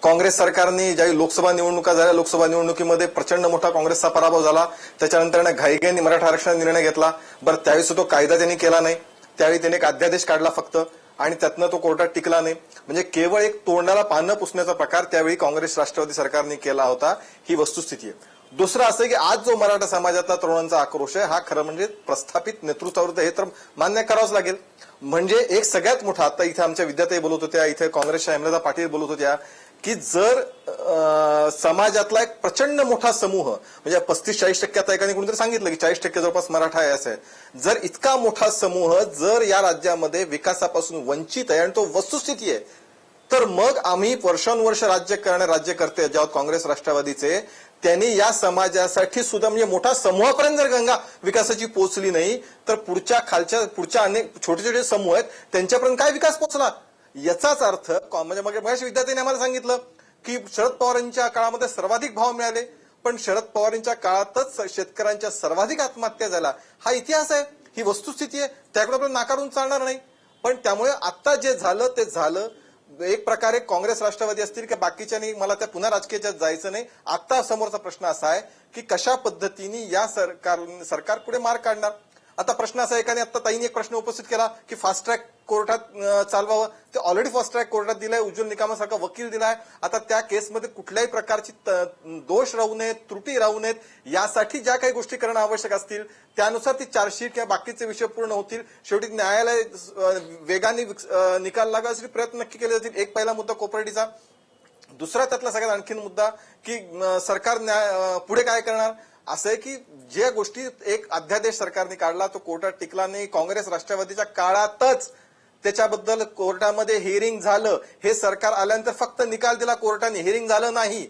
काँग्रेस सरकारने ज्यावेळी लोकसभा निवडणुका झाल्या, लोकसभा निवडणुकीमध्ये प्रचंड मोठा काँग्रेसचा पराभव झाला. त्याच्यानंतर घाईघाईने मराठा आरक्षणाचा निर्णय घेतला. बरं, त्यावेळी तो कायदा त्यांनी केला नाही. त्यावेळी त्यांनी एक अध्यादेश काढला फक्त आणि त्यातनं तो कोर्टात टिकला नाही. म्हणजे केवळ एक तोंडाला पानं पुसण्याचा प्रकार त्यावेळी काँग्रेस राष्ट्रवादी सरकारने केला होता. ही वस्तुस्थिती आहे. दुसरं असं की आज जो मराठा समाजातला तरुणांचा आक्रोश आहे हा खरं म्हणजे प्रस्थापित नेतृत्वाविरुद्ध, हे तर मान्य करावंच लागेल. म्हणजे एक सगळ्यात मोठा, आता इथे आमच्या विद्याताई बोलत होत्या, इथे काँग्रेसच्या हेमलता पाटील बोलत होत्या की जर समाजातला एक प्रचंड मोठा समूह, म्हणजे 35-40% आता एकाने कोणीतरी सांगितलं की 40% जवळपास मराठा आहे असं आहे, जर इतका मोठा समूह जर या राज्यामध्ये विकासापासून वंचित आहे आणि तो वस्तुस्थिती आहे, तर मग आम्ही वर्षानुवर्ष राज्य करणारे राज्यकर्ते ज्यात काँग्रेस राष्ट्रवादीचे, त्यांनी या समाजासाठी सुद्धा म्हणजे मोठा समूहापर्यंत जर गंगा विकासाची पोहोचली नाही तर पुढच्या अनेक छोटे छोटे समूह आहेत त्यांच्यापर्यंत काय विकास पोहोचला. याचाच अर्थ म्हणजे मग विद्यार्थ्यांनी आम्हाला सांगितलं की शरद पवारांच्या काळामध्ये सर्वाधिक भाव मिळाले, पण शरद पवारांच्या काळातच शेतकऱ्यांच्या सर्वाधिक आत्महत्या झाल्या. हा इतिहास आहे, ही वस्तुस्थिती आहे, त्याकडे आपण नाकारून चालणार नाही. पण त्यामुळे आता जे झालं ते झालं. एक प्रकारे काँग्रेस राष्ट्रवादी असतील की बाकीच्यांनी, मला त्या पुन्हा राजकीयाच्यात जायचं नाही. आता समोरचा प्रश्न असा आहे की कशा पद्धतीने या सरकार पुढे मार्ग काढणार. आता प्रश्न असा, एकाने आता ताईने एक प्रश्न उपस्थित केला की फास्ट ट्रॅक कोर्टात चालवावं. ते ऑलरेडी फास्ट ट्रॅक कोर्टात दिलाय, उज्ज्वल निकामासारखा वकील दिलाय. आता त्या केसमध्ये कुठल्याही प्रकारची दोष राहू नयेत, त्रुटी राहू नयेत, यासाठी ज्या काही गोष्टी करणं आवश्यक असतील त्यानुसार ती चार्जशीट किंवा बाकीचे विषय पूर्ण होतील. शेवटी न्यायालय वेगाने निकाल लागा असे प्रयत्न नक्की केले जातील. एक पहिला मुद्दा कोपर्डीचा. दुसरा त्यातला सगळ्यात आणखीन मुद्दा की सरकार पुढे काय करणार. असं आहे की ज्या गोष्टी एक अध्यादेश सरकारने काढला तो कोर्टात टिकला नाही. काँग्रेस राष्ट्रवादीच्या काळातच त्याच्याबद्दल कोर्टामध्ये हिअरिंग झालं. हे सरकार आल्यानंतर फक्त निकाल दिला कोर्टाने, हिअरिंग झालं नाही.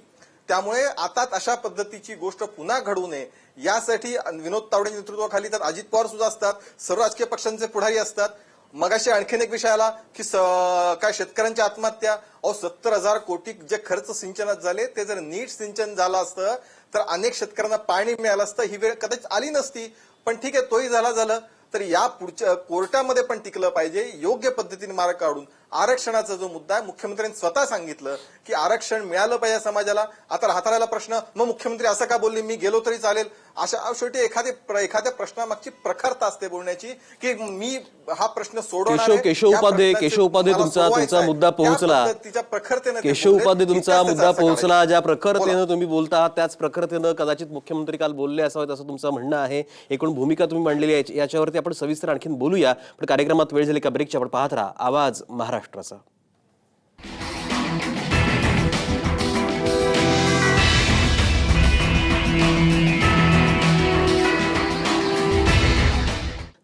त्यामुळे आता अशा पद्धतीची गोष्ट पुन्हा घडू नये यासाठी विनोद तावडेच्या नेतृत्वाखाली त्यात अजित पवार सुद्धा असतात, सर्व राजकीय पक्षांचे पुढारी असतात. मगाशी आणखीन एक विषय आला की काय शेतकऱ्यांच्या आत्महत्या. 70,000 कोटी जे खर्च सिंचनात झाले ते जर नीट सिंचन झालं असतं तर अनेक शेतकऱ्यांना पाणी मिळालं असतं. ही वेळ कदाचित आली नसती. पण ठीक आहे, तोही झालं तर या पुढच्या कोर्टामध्ये पण टिकलं पाहिजे, योग्य पद्धतीने मार्ग काढून. आरक्षणाचा जो मुद्दा आहे, मुख्यमंत्र्यांनी स्वतः सांगितलं की आरक्षण मिळालं पाहिजे समाजाला. आता हाताळायला प्रश्न, मग मुख्यमंत्री असं का बोलले, मी गेलो तरी चालेल. अशा शेवटी एखाद्या प्रश्नामागची प्रखरता असते बोलण्याची, की मी हा प्रश्न सोडवणार आहे. केशव उपाध्ये तुमचा मुद्दा पोहोचला. केशव उपाध्ये तुमचा मुद्दा पोहोचला. ज्या प्रखरतेनं तुम्ही बोलता त्याच प्रखरतेनं कदाचित मुख्यमंत्री काल बोलले असावेत असं तुमचं म्हणणं आहे. एकूण भूमिका तुम्ही मांडलेली आहे, याच्यावरती आपण सविस्तर आणखीन बोलूया. पण कार्यक्रमात वेळ झाली का ब्रेकची. आपण पाहत राहा आवाज महाराष्ट्राचा.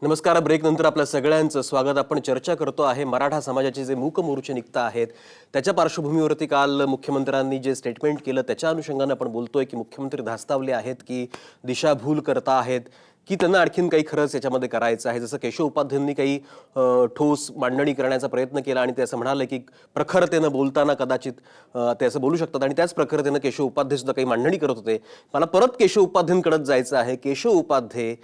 नमस्कार. ब्रेक नंतर आपल्या सगळ्यांचं स्वागत. आपण चर्चा करतो आहे मराठा समाजाचे जे मूक मोर्चे निघता आहेत त्याच्या पार्श्वभूमीवरती काल मुख्यमंत्र्यांनी जे स्टेटमेंट केलं त्याच्या अनुषंगाने आपण बोलतोय की मुख्यमंत्री धास्तावले आहेत, की दिशाभूल करता आहेत, की त्यांना आणखीन काही खरंच याच्यामध्ये करायचं आहे. जसं केशव उपाध्यांनी काही ठोस मांडणी करण्याचा प्रयत्न केला आणि ते असं म्हणाले की प्रखरतेनं बोलताना कदाचित ते असं बोलू शकतात, आणि त्याच प्रखरतेनं केशव उपाध्ये सुद्धा काही मांडणी करत होते. मला परत केशव उपाध्यांकडे जायचं आहे. केशव उपाध्ये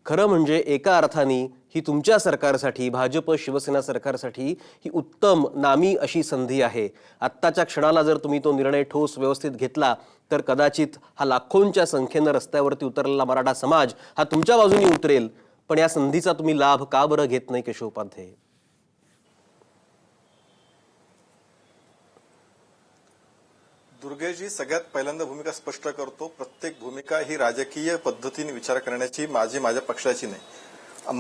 खरं म्हणजे एका अर्थाने ही तुमच्या सरकारसाठी, भाजप शिवसेना सरकारसाठी ही उत्तम नामी अशी संधी आहे. आत्ताच्या क्षणाला जर तुम्ही तो निर्णय ठोस व्यवस्थित घेतला तर कदाचित हा लाखोंच्या संख्येनं रस्त्यावरती उतरलेला मराठा समाज हा तुमच्या बाजूने उतरेल. पण या संधीचा तुम्ही लाभ का बरं घेत नाही केशव उपाध्ये? दुर्गेशजी, सगळ्यात पहिल्यांदा भूमिका स्पष्ट करतो, प्रत्येक भूमिका ही राजकीय पद्धतीने विचार करण्याची माझ्या पक्षाची नाही.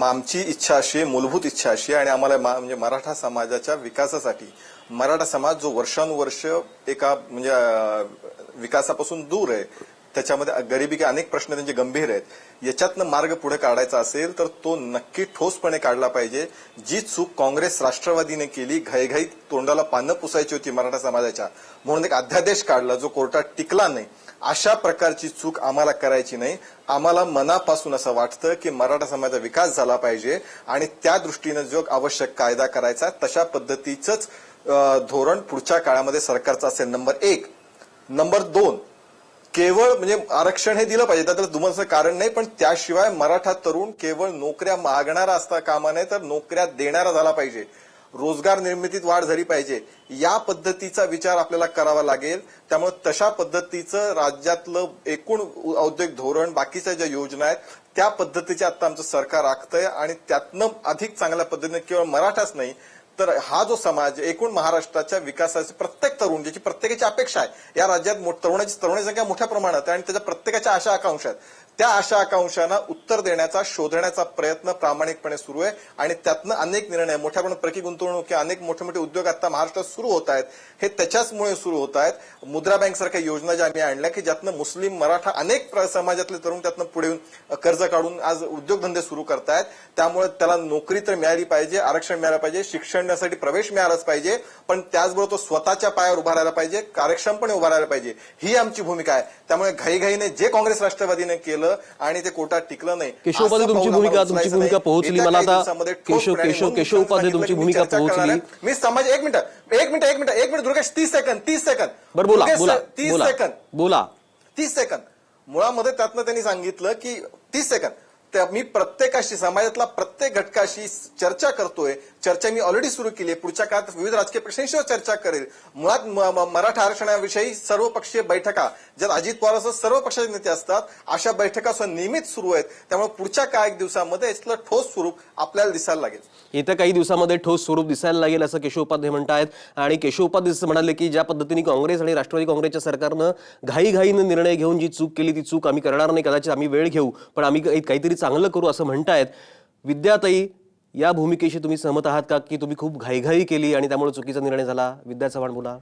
आमची इच्छा अशी आहे, मूलभूत इच्छा अशी आहे, आणि आम्हाला म्हणजे मराठा समाजाच्या विकासासाठी, मराठा समाज जो वर्षानुवर्ष एका विकासापासून दूर आहे, त्याच्यामध्ये गरिबीचे अनेक प्रश्न त्यांचे गंभीर आहेत, याच्यातनं मार्ग पुढे काढायचा असेल तर तो नक्की ठोसपणे काढला पाहिजे. जी चूक काँग्रेस राष्ट्रवादीने केली, घाईघाईत तोंडाला पानं पुसायची होती मराठा समाजाच्या, म्हणून एक अध्यादेश काढला जो कोर्टात टिकला नाही, अशा प्रकारची चूक आम्हाला करायची नाही. आम्हाला मनापासून असं वाटतं की मराठा समाजाचा विकास झाला पाहिजे आणि त्या दृष्टीनं जो आवश्यक कायदा करायचा तशा पद्धतीचंच धोरण पुढच्या काळामध्ये सरकारचं असेल. नंबर 1. नंबर 2, केवळ म्हणजे आरक्षण हे दिलं पाहिजे, त्याला दुमतचं कारण नाही, पण त्याशिवाय मराठा तरुण केवळ नोकऱ्या मागणारा असता कामा नये तर नोकऱ्या देणारा झाला पाहिजे. रोजगार निर्मितीत वाढ झाली पाहिजे. या पद्धतीचा विचार आपल्याला करावा लागेल. त्यामुळे तशा पद्धतीचं राज्यातलं एकूण औद्योगिक धोरण, बाकीच्या ज्या योजना आहेत त्या पद्धतीचे आता आमचं सरकार आखतंय, आणि त्यातनं अधिक चांगल्या पद्धतीने केवळ मराठाच नाही तर हा जो समाज एकूण महाराष्ट्राच्या विकासाची प्रत्येक तरुण, ज्याची प्रत्येकाची अपेक्षा आहे, या राज्यात तरुणाची संख्या मोठ्या प्रमाणात आहे आणि त्याच्या प्रत्येकाच्या आशा आकांक्षा आहेत, त्या आशा आकांक्षांना उत्तर देण्याचा, शोधण्याचा प्रयत्न प्रामाणिकपणे सुरू आहे. आणि त्यातनं अनेक निर्णय, मोठ्या प्रमाणात परकीय गुंतवणूक, अनेक मोठे मोठे उद्योग आता महाराष्ट्रात सुरू होत आहेत. हे त्याच्याचमुळे सुरू होत आहेत. मुद्रा बँक सारख्या योजना ज्या आम्ही आणल्या की ज्यातनं मुस्लिम, मराठा अनेक समाजातले तरुण त्यातनं पुढे येऊन कर्ज काढून आज उद्योगधंदे सुरू करतायत. त्यामुळे त्याला नोकरी तर मिळाली पाहिजे, आरक्षण मिळालं पाहिजे, शिक्षणासाठी प्रवेश मिळालाच पाहिजे, पण त्याचबरोबर तो स्वतःच्या पायावर उभा राहायला पाहिजे, कार्यक्षमपणे उभा राहायला पाहिजे. ही आमची भूमिका आहे. त्यामुळे घाईघाईने जे काँग्रेस राष्ट्रवादीने केलं आणि ते कोर्टात टिकलं नाही. केशव उपाध्ये तुमची भूमिका पोहोचली. मला आता केशव उपाध्ये तुमची भूमिका पोहोचली. मी समाज एक मिनिट दुर्गेश, 30 सेकंद बरं बोला. 30 सेकंद मुळामध्ये त्यातनं त्यांनी सांगितलं की 30 सेकंद मी प्रत्येकाशी, समाजातला प्रत्येक घटकाशी चर्चा करतोय. चर्चा मी ऑलरेडी सुरू केली आहे. पुढच्या काळात विविध राजकीय पक्षांशी चर्चा करेल. मुळात मराठा आरक्षणाविषयी सर्वपक्षीय बैठका, ज्यात अजित पवार सर्व पक्षाचे नेते असतात, अशा बैठका नियमित सुरू आहेत. त्यामुळे पुढच्या काही दिवसामध्ये याचं ठोस स्वरूप आपल्याला दिसायला लागेल. येत्या काही दिवसामध्ये ठोस स्वरूप दिसायला लागेल असं केशव उपाध्ये म्हणतायत. आणि केशव उपाध्ये असं म्हणाले की ज्या पद्धतीने काँग्रेस आणि राष्ट्रवादी काँग्रेसच्या सरकारनं घाईघाईनं निर्णय घेऊन जी चूक केली ती चूक आम्ही करणार नाही, कदाचित आम्ही वेळ घेऊ पण आम्ही काहीतरी चांगलं करू असं म्हणतायत. विद्याताई, या भूमिकेशी तुम्ही सहमत आहात का की तुम्ही खूप घाईघाई केली आणि त्यामुळे चुकीचा निर्णय झाला? विद्या चव्हाण बोला.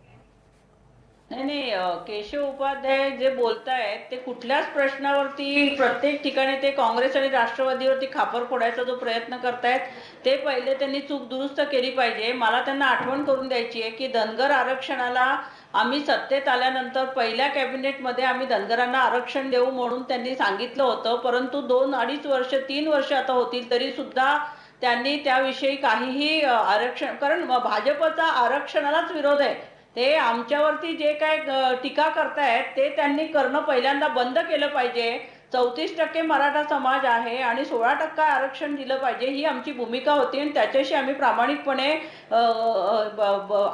नाही, केशव उपाध्याय जे बोलतायत ते कुठल्याच प्रश्नावरती प्रत्येक ठिकाणी ते काँग्रेस आणि राष्ट्रवादीवरती खापर फोडायचा जो प्रयत्न करतायत ते पहिले त्यांनी चूक दुरुस्त केली पाहिजे. मला त्यांना आठवण करून द्यायची आहे की धनगर आरक्षणाला आम्ही सत्तेत आल्यानंतर पहिल्या कॅबिनेटमध्ये आम्ही धनगरांना आरक्षण देऊ म्हणून त्यांनी सांगितलं होतं, परंतु 2-2.5 वर्ष 3 वर्ष आता होतील तरी सुद्धा त्यांनी त्याविषयी काहीही आरक्षण, कारण भाजपचा आरक्षणालाच विरोध आहे. ते आमच्यावरती जे काय टीका करतायत ते त्यांनी करणं पहिल्यांदा बंद केलं पाहिजे. 34% मराठा समाज आहे आणि 16% आरक्षण दिलं पाहिजे ही आमची भूमिका होती आणि त्याच्याशी आम्ही प्रामाणिकपणे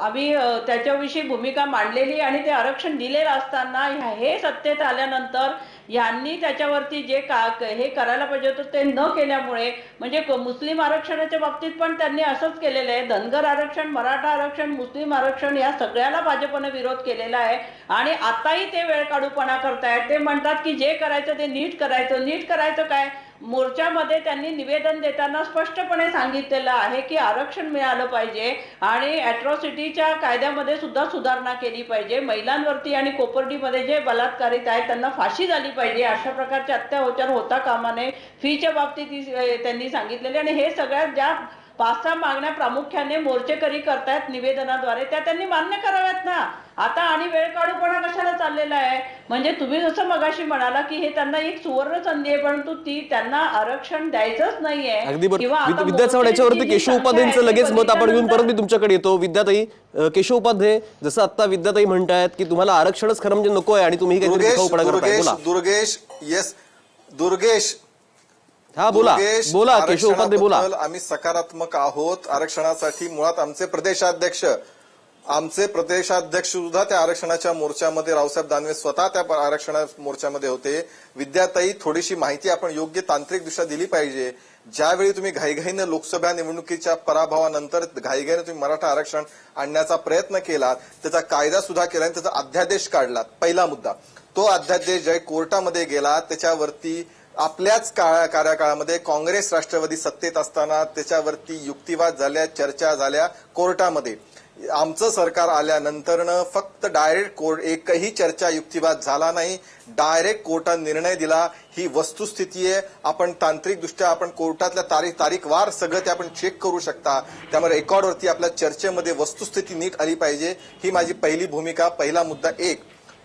आम्ही त्याच्याविषयी भूमिका मांडलेली आणि ते आरक्षण दिलेलं असताना हे सत्तेत आल्यानंतर यांनी त्याच्यावरती जे हे करायला पाहिजे होतं ते न केल्यामुळे म्हणजे मुस्लिम आरक्षणाच्या बाबतीत पण त्यांनी असंच केलेलं आहे. धनगर आरक्षण, मराठा आरक्षण, मुस्लिम आरक्षण या सगळ्याला भाजपने विरोध केलेला आहे आणि आताही ते वेळकाढूपणा करतायत. ते म्हणतात की जे करायचं ते नीट करायचं. नीट करायचं काय? मोर्चामध्ये त्यांनी निवेदन देताना स्पष्टपणे सांगितलेलं आहे की आरक्षण मिळालं पाहिजे आणि अॅट्रॉसिटीच्या कायद्यामध्ये सुद्धा सुधारणा केली पाहिजे. महिलांवरती आणि कोपर्डीमध्ये जे बलात्कारित आहेत त्यांना फाशी झाली पाहिजे. अशा प्रकारचे अत्याचार होता कामा नये. फीच्या बाबतीत त्यांनी सांगितलेले आणि हे सगळ्यात ज्या 5-6 मागण्या प्रामुख्याने मोर्चेकरी करतायत निवेदनाद्वारे त्या त्यांनी मान्य कराव्यात ना. आता आणि वेळ काढूपणा कशाला चाललेला आहे? म्हणजे तुम्ही जसं मगाशी म्हणाला की हे त्यांना एक सुवर्ण संधी आहे परंतु ती त्यांना आरक्षण द्यायचंच नाहीये. अगदी बरोबर. विद्या चव्हाण, याच्यावरती केशव उपाध्यायांचं लगेच मत आपण घेऊन परत मी तुमच्याकडे येतो. विद्याताई, केशव उपाध्याय, जसं आता विद्याताई म्हणतायत की तुम्हाला आरक्षणच खरं म्हणजे नको आहे आणि तुम्ही काहीतरी दिखाऊपणा करताय. बोला. दुर्गेश हा बोला बोला केशव उपाध्याय बोला. आम्ही सकारात्मक आहोत. आरक्षणासाठी मुळात आमचे प्रदेशाध्यक्ष सुद्धा त्या आरक्षणाच्या मोर्चामध्ये, रावसाहेब दानवे स्वतः त्या आरक्षणा मोर्चामध्ये होते. विद्याताई, थोडीशी माहिती आपण योग्य तांत्रिक दृष्ट्या दिली पाहिजे. ज्यावेळी तुम्ही घाईघाईनं लोकसभा निवडणुकीच्या पराभवानंतर घाईघाईनं तुम्ही मराठा आरक्षण आणण्याचा प्रयत्न केलात, त्याचा कायदा सुद्धा केला आणि त्याचा अध्यादेश काढलात. पहिला मुद्दा तो अध्यादेश ज्या कोर्टामध्ये गेला त्याच्यावरती आपल्याच कार्यकाळामध्ये काँग्रेस राष्ट्रवादी सत्तेत असताना त्याच्यावरती युक्तिवाद झाल्या, चर्चा झाल्या कोर्टामध्ये. आमचं सरकार आल्यानंतरनं फक्त डायरेक्ट कोर्ट, एकही चर्चा युक्तिवाद झाला नाही, डायरेक्ट कोर्टाने निर्णय दिला. ही वस्तुस्थिती आहे. आपण तांत्रिकदृष्ट्या आपण कोर्टातल्या तारीखवार सगळं ते आपण चेक करू शकता. त्यामुळे रेकॉर्डवरती आपल्या चर्चेमध्ये वस्तुस्थिती नीट आली पाहिजे. ही माझी पहिली भूमिका, पहिला मुद्दा एक.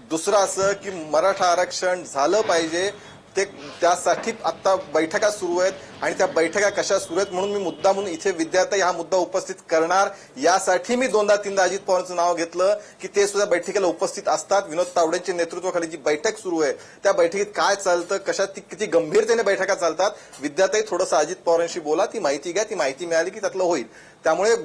दुसरं असं की मराठा आरक्षण झालं पाहिजे ते त्यासाठी आता बैठका सुरू आहेत आणि त्या बैठका कशा सुरू आहेत म्हणून मी मुद्दा म्हणून इथे विद्यार्थी हा मुद्दा उपस्थित करणार. यासाठी मी 2दा-3दा अजित पवारांचं नाव घेतलं की ते सुद्धा बैठकीला उपस्थित असतात. विनोद तावडेंच्या नेतृत्वाखाली जी बैठक सुरू आहे त्या बैठकीत काय चालतं, कशात किती गंभीरतेने बैठका चालतात. विद्यार्थी थोडंसं अजित पवारांशी बोला, ती माहिती घ्या. ती माहिती मिळाली की त्यातलं होईल. त्यामुळे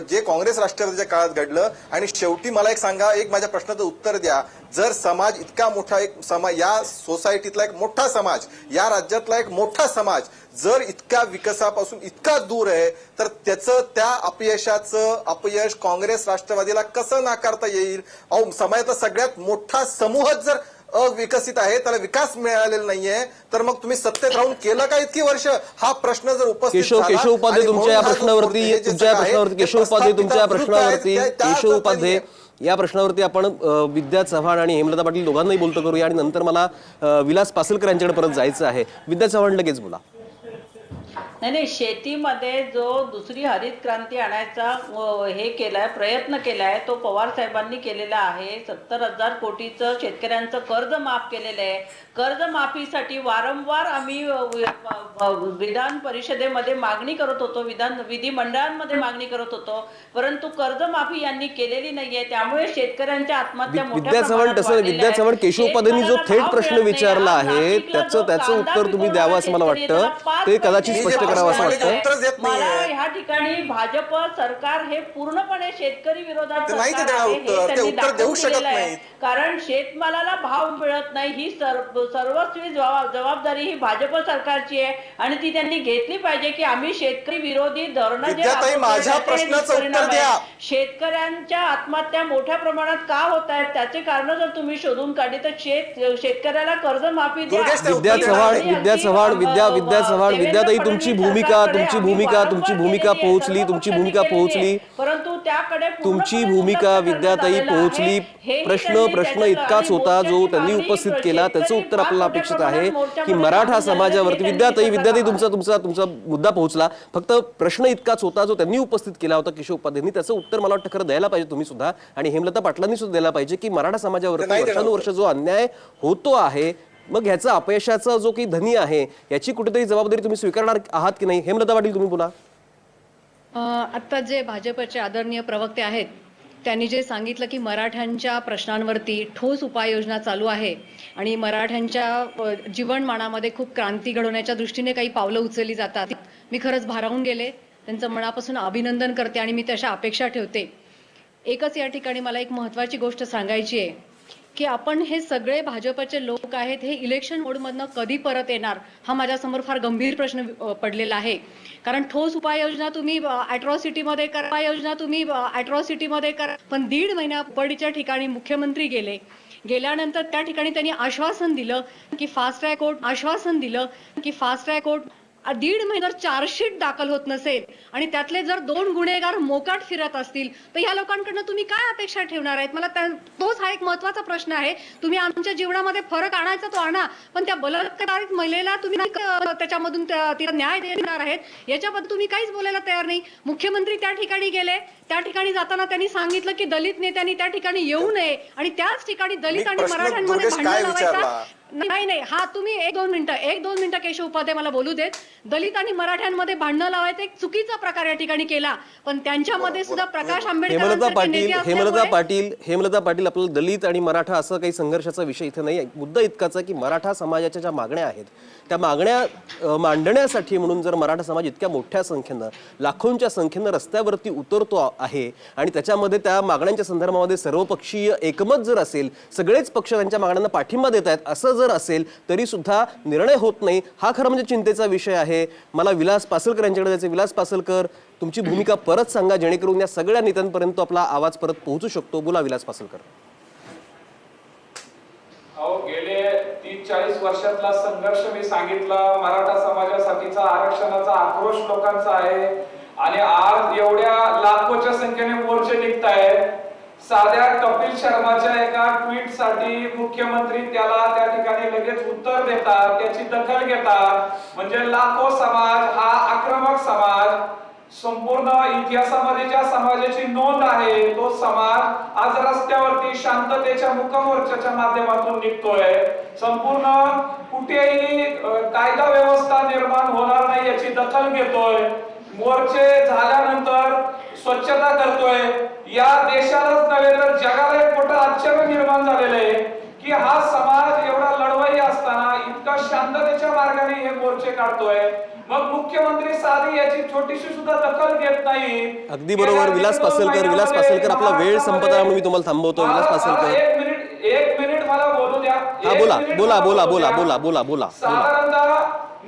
जे काँग्रेस राष्ट्रवादीच्या काळात घडलं आणि शेवटी मला एक सांगा, एक माझ्या प्रश्नाचं उत्तर द्या. जर समाज इतका मोठा एक समाज, या सोसायटीतला एक मोठा समाज, या राज्यातला एक मोठा समाज जर इतक्या विकासापासून इतका दूर आहे तर त्याचं त्या अपयशाचं अपयश काँग्रेस राष्ट्रवादीला कसं नाकारता येईल? अहो, समाजातला सगळ्यात मोठा समूह जर अविकसित आहे, त्याला विकास मिळालेला नाहीये, तर मग तुम्ही सत्तेत राहून केलं का इतकी वर्ष? हा प्रश्न जर उपस्थित केशव उपाध्याय तुमच्या या प्रश्नावरती केशव उपाध्याय या प्रश्नावरती आपण विद्या चव्हाण आणि हेमलता पाटील दोघांनाही बोलतो करूया आणि नंतर मला विलास पासलकर यांच्याकडे परत जायचं आहे. विद्या चव्हाण लगेच बोला. नाही, शेतीमध्ये जो दुसरी हरित क्रांती आणायचा हे केलाय, प्रयत्न केलाय, तो पवार साहेबांनी केलेला आहे. 70,000 कोटीचं शेतकऱ्यांचं कर्ज माफ केलेलं आहे. कर्जमाफीसाठी वारंवार आम्ही विधान परिषदेमध्ये मागणी करत होतो, विधिमंडळांमध्ये मागणी करत होतो, परंतु कर्जमाफी यांनी केलेली नाहीये. त्यामुळे शेतकऱ्यांच्या आत्महत्या विद्या चव्हाण केशव उपाध्यायांनी जो थेट प्रश्न विचारला आहे त्याचं उत्तर तुम्ही द्यावं असं मला वाटतं. ते कदाचित स्पष्ट करावं असं वाटतं. मला ह्या ठिकाणी भाजप सरकार हे पूर्णपणे शेतकरी विरोधात देऊ शकत नाही. कारण शेतमालाला भाव मिळत नाही. ही सर्वस्वी जबाबदारी ही भाजप सरकारची आहे आणि ती त्यांनी घेतली पाहिजे की आम्ही शेतकरी विरोधी धोरण माझ्या प्रश्नाचं उत्तर द्या. शेतकऱ्यांच्या आत्महत्या मोठ्या प्रमाणात का होत आहेत त्याचे कारण जर तुम्ही शोधून काढली तर शेतकऱ्याला कर्जमाफी द्या. विद्या चव्हाण विद्याताई तुमची भूमिका पोहोचली परंतु त्याकडे तुमची भूमिका विद्याताई पोहोचली. प्रश्न इतकाच होता जो त्यांनी उपस्थित केला. त्याचं उत्तर आपल्याला अपेक्षित आहे की मराठा समाजावरती विद्याताई तुमचा मुद्दा पोहोचला. फक्त प्रश्न इतकाच होता जो त्यांनी उपस्थित केला होता केशव उपाध्यायांनी. त्याचं उत्तर मला वाटतं खरं द्यायला पाहिजे तुम्ही सुद्धा आणि हेमलता पाटलांनी सुद्धा द्यायला पाहिजे की मराठा समाजावरती वर्षानुवर्ष जो अन्याय होतो आहे मग ह्याचा अपयशाचा जो काही धनी आहे याची कुठेतरी जबाबदारी तुम्ही स्वीकारणार आहात की नाही? हेमलता पाटील तुम्ही बोला. आता जे भाजपचे आदरणीय प्रवक्ते आहेत त्यांनी जे सांगितलं की मराठ्यांच्या प्रश्नांवरती ठोस उपाययोजना चालू आहे आणि मराठ्यांच्या जीवनमानामध्ये खूप क्रांती घडवण्याच्या दृष्टीने काही पावलं उचलली जातात, मी खरंच भारावून गेले. त्यांचं मनापासून अभिनंदन करते आणि मी तशा अपेक्षा ठेवते. एकच या ठिकाणी मला एक महत्त्वाची गोष्ट सांगायची आहे की आपण हे सगळे भाजपचे लोक आहेत, हे इलेक्शन मोडमधनं कधी परत येणार हा माझ्यासमोर फार गंभीर प्रश्न पडलेला आहे. कारण ठोस उपाययोजना तुम्ही अॅट्रॉसिटीमध्ये करा, उपाययोजना तुम्ही अॅट्रॉसिटीमध्ये करा, पण 1.5 महिना पडीच्या ठिकाणी मुख्यमंत्री गेल्यानंतर त्या ठिकाणी त्यांनी आश्वासन दिलं की फास्ट ट्रॅक कोर्ट, 1.5 महिन्यात चार्जशीट दाखल होत नसेल आणि त्यातले जर 2 गुन्हेगार मोकाट फिरत असतील तर या लोकांकडनं तुम्ही काय अपेक्षा ठेवणार आहेत? मला तोच हा एक महत्त्वाचा प्रश्न आहे. तुम्ही आमच्या जीवनामध्ये फरक आणायचा तो आणा, पण त्या बलात्कारित महिलेला तुम्ही त्याच्यामधून तिला न्याय देणार आहेत याच्याबद्दल तुम्ही काहीच बोलायला तयार नाही. मुख्यमंत्री त्या ठिकाणी गेले, त्या ठिकाणी जाताना त्यांनी सांगितलं की दलित नेत्यांनी त्या ठिकाणी येऊ नये आणि त्याच ठिकाणी दलित आणि मराठ्यांमध्ये भांडण लावायचा नाही. हा तुम्ही एक दोन मिनिटं केशव उपाध्याय मला बोलू देत. दलित आणि मराठ्यांमध्ये भांडणं लावायचं एक चुकीचा प्रकार या ठिकाणी केला, पण त्यांच्यामध्ये सुद्धा प्रकाश आंबेडकर हेमलता पाटील आपल्याला दलित आणि मराठा असं काही संघर्षाचा विषय इथे नाही. मुद्दा इतकाच आहे की मराठा समाजाच्या ज्या मागण्या आहेत त्या मागण्या मांडण्यासाठी म्हणून जर मराठा समाज इतक्या मोठ्या संख्येनं, लाखोंच्या संख्येनं रस्त्यावरती उतरतो आहे आणि त्याच्यामध्ये त्या मागण्यांच्या संदर्भामध्ये सर्वपक्षीय एकमत जर असेल, सगळेच पक्ष त्यांच्या मागण्यांना पाठिंबा देत आहेत असं जर असेल तरी सुद्धा निर्णय होत नाही, हा खरं म्हणजे चिंतेचा विषय आहे. मला विलास पासलकर यांच्याकडे जायचं. विलास पासलकर, तुमची भूमिका परत सांगा जेणेकरून या सगळ्या नेत्यांपर्यंत आपला आवाज परत पोहोचू शकतो. बोला विलास पासलकर. गेले 30-40 वर्षातला संघर्ष मी सांगितला. मराठा समाजासाठीचा आरक्षणाचा आक्रोश लोकांचा आहे आणि आज एवढ्या लाखोच्या संख्येने मोर्चे निघत आहेत. साध्या कपिल शर्माच्या एका ट्विट साठी मुख्यमंत्री त्याला त्या ठिकाणी लगेच उत्तर देतात, त्याची दखल घेतात. म्हणजे लाखो समाज हा आक्रमक समाज, संपूर्ण इतिहासामध्ये ज्या समाजाची नोंद आहे तो समाज आज रस्त्यावरती शांततेच्या मुकमोर्चाच्या माध्यमातून निघतोय. संपूर्ण कुठेही कायदा व्यवस्था निर्माण होणार नाही याची दखल घेतोय. मोर्चे झाल्यानंतर स्वच्छता करतोय. या देशालाच नव्हे तर जगाला एक मोठं आश्चर्य निर्माण झालेलं आहे की हा समाज एवढा लढवई असताना इतका शांततेच्या मार्गाने हे मोर्चे काढतोय. मग मुख्यमंत्री साधी याची छोटीशी सुद्धा दखल घेत नाही. अगदी बरोबर. विलास पासलकर आपला वेळ संपत आहे म्हणून मी तुम्हाला थांबवतो. विलास पासलकर, एक मिनिट मला बोलू द्या. बोला. साधारणतः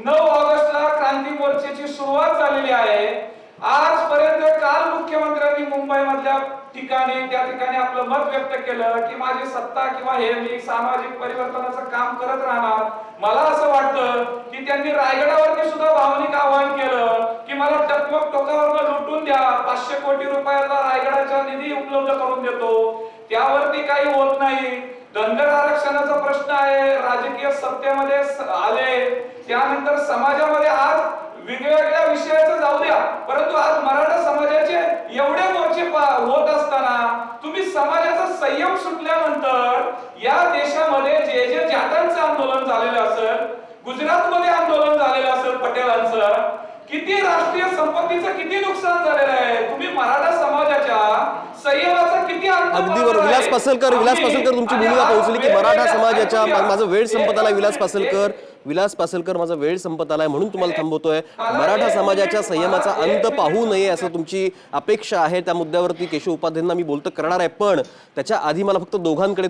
9 ऑगस्टला क्रांती मोर्चाची सुरुवात झालेली आहे. आजपर्यंत काल मुख्यमंत्र्यांनी मुंबई मधल्या त्या ठिकाणी आपलं मत व्यक्त केलं की माझी सत्ता किंवा हे मी सामाजिक परिवर्तनाचं काम करत राहणार. मला असं वाटतं की त्यांनी रायगडावरती सुद्धा भावनिक आवाहन केलं की मला टकमक टोकावर लुटून द्या, 500 कोटी रुपयाचा रायगडाचा निधी उपलब्ध करून देतो. त्यावरती काही होत नाही. धनगर आरक्षणाचा प्रश्न आहे, राजकीय सत्तेमध्ये आले, त्यानंतर समाजामध्ये आज वेगवेगळ्या विषयाचं जाऊ द्या, परंतु आज मराठा समाजाचे एवढे मोर्चे होत असताना तुम्ही समाजाचा संयम सुटल्यानंतर या देशामध्ये जे जाटांचं आंदोलन झालेलं असेल, गुजरातमध्ये आंदोलन झालेलं असेल पटेलांचं, किती राष्ट्रीय संपत्तीचं किती नुकसान झालेलं आहे, तुम्ही मराठा समाजाच्या संयमाचा किती अगदी बरोबर. विलास पासलकर तुमची भूमिका पोहोचली की मराठा समाजाच्या, माझा वेळ संपत आला. विलास पासलकर माझा वेळ संपत आलाय म्हणून तुम्हाला थांबवतोय. मराठा समाजाच्या संयमाचा अंत पाहू नये असं तुमची अपेक्षा आहे. त्या मुद्द्यावरती केशव उपाध्यायांना मी बोलतं करणार आहे, पण त्याच्या आधी मला फक्त दोघांकडे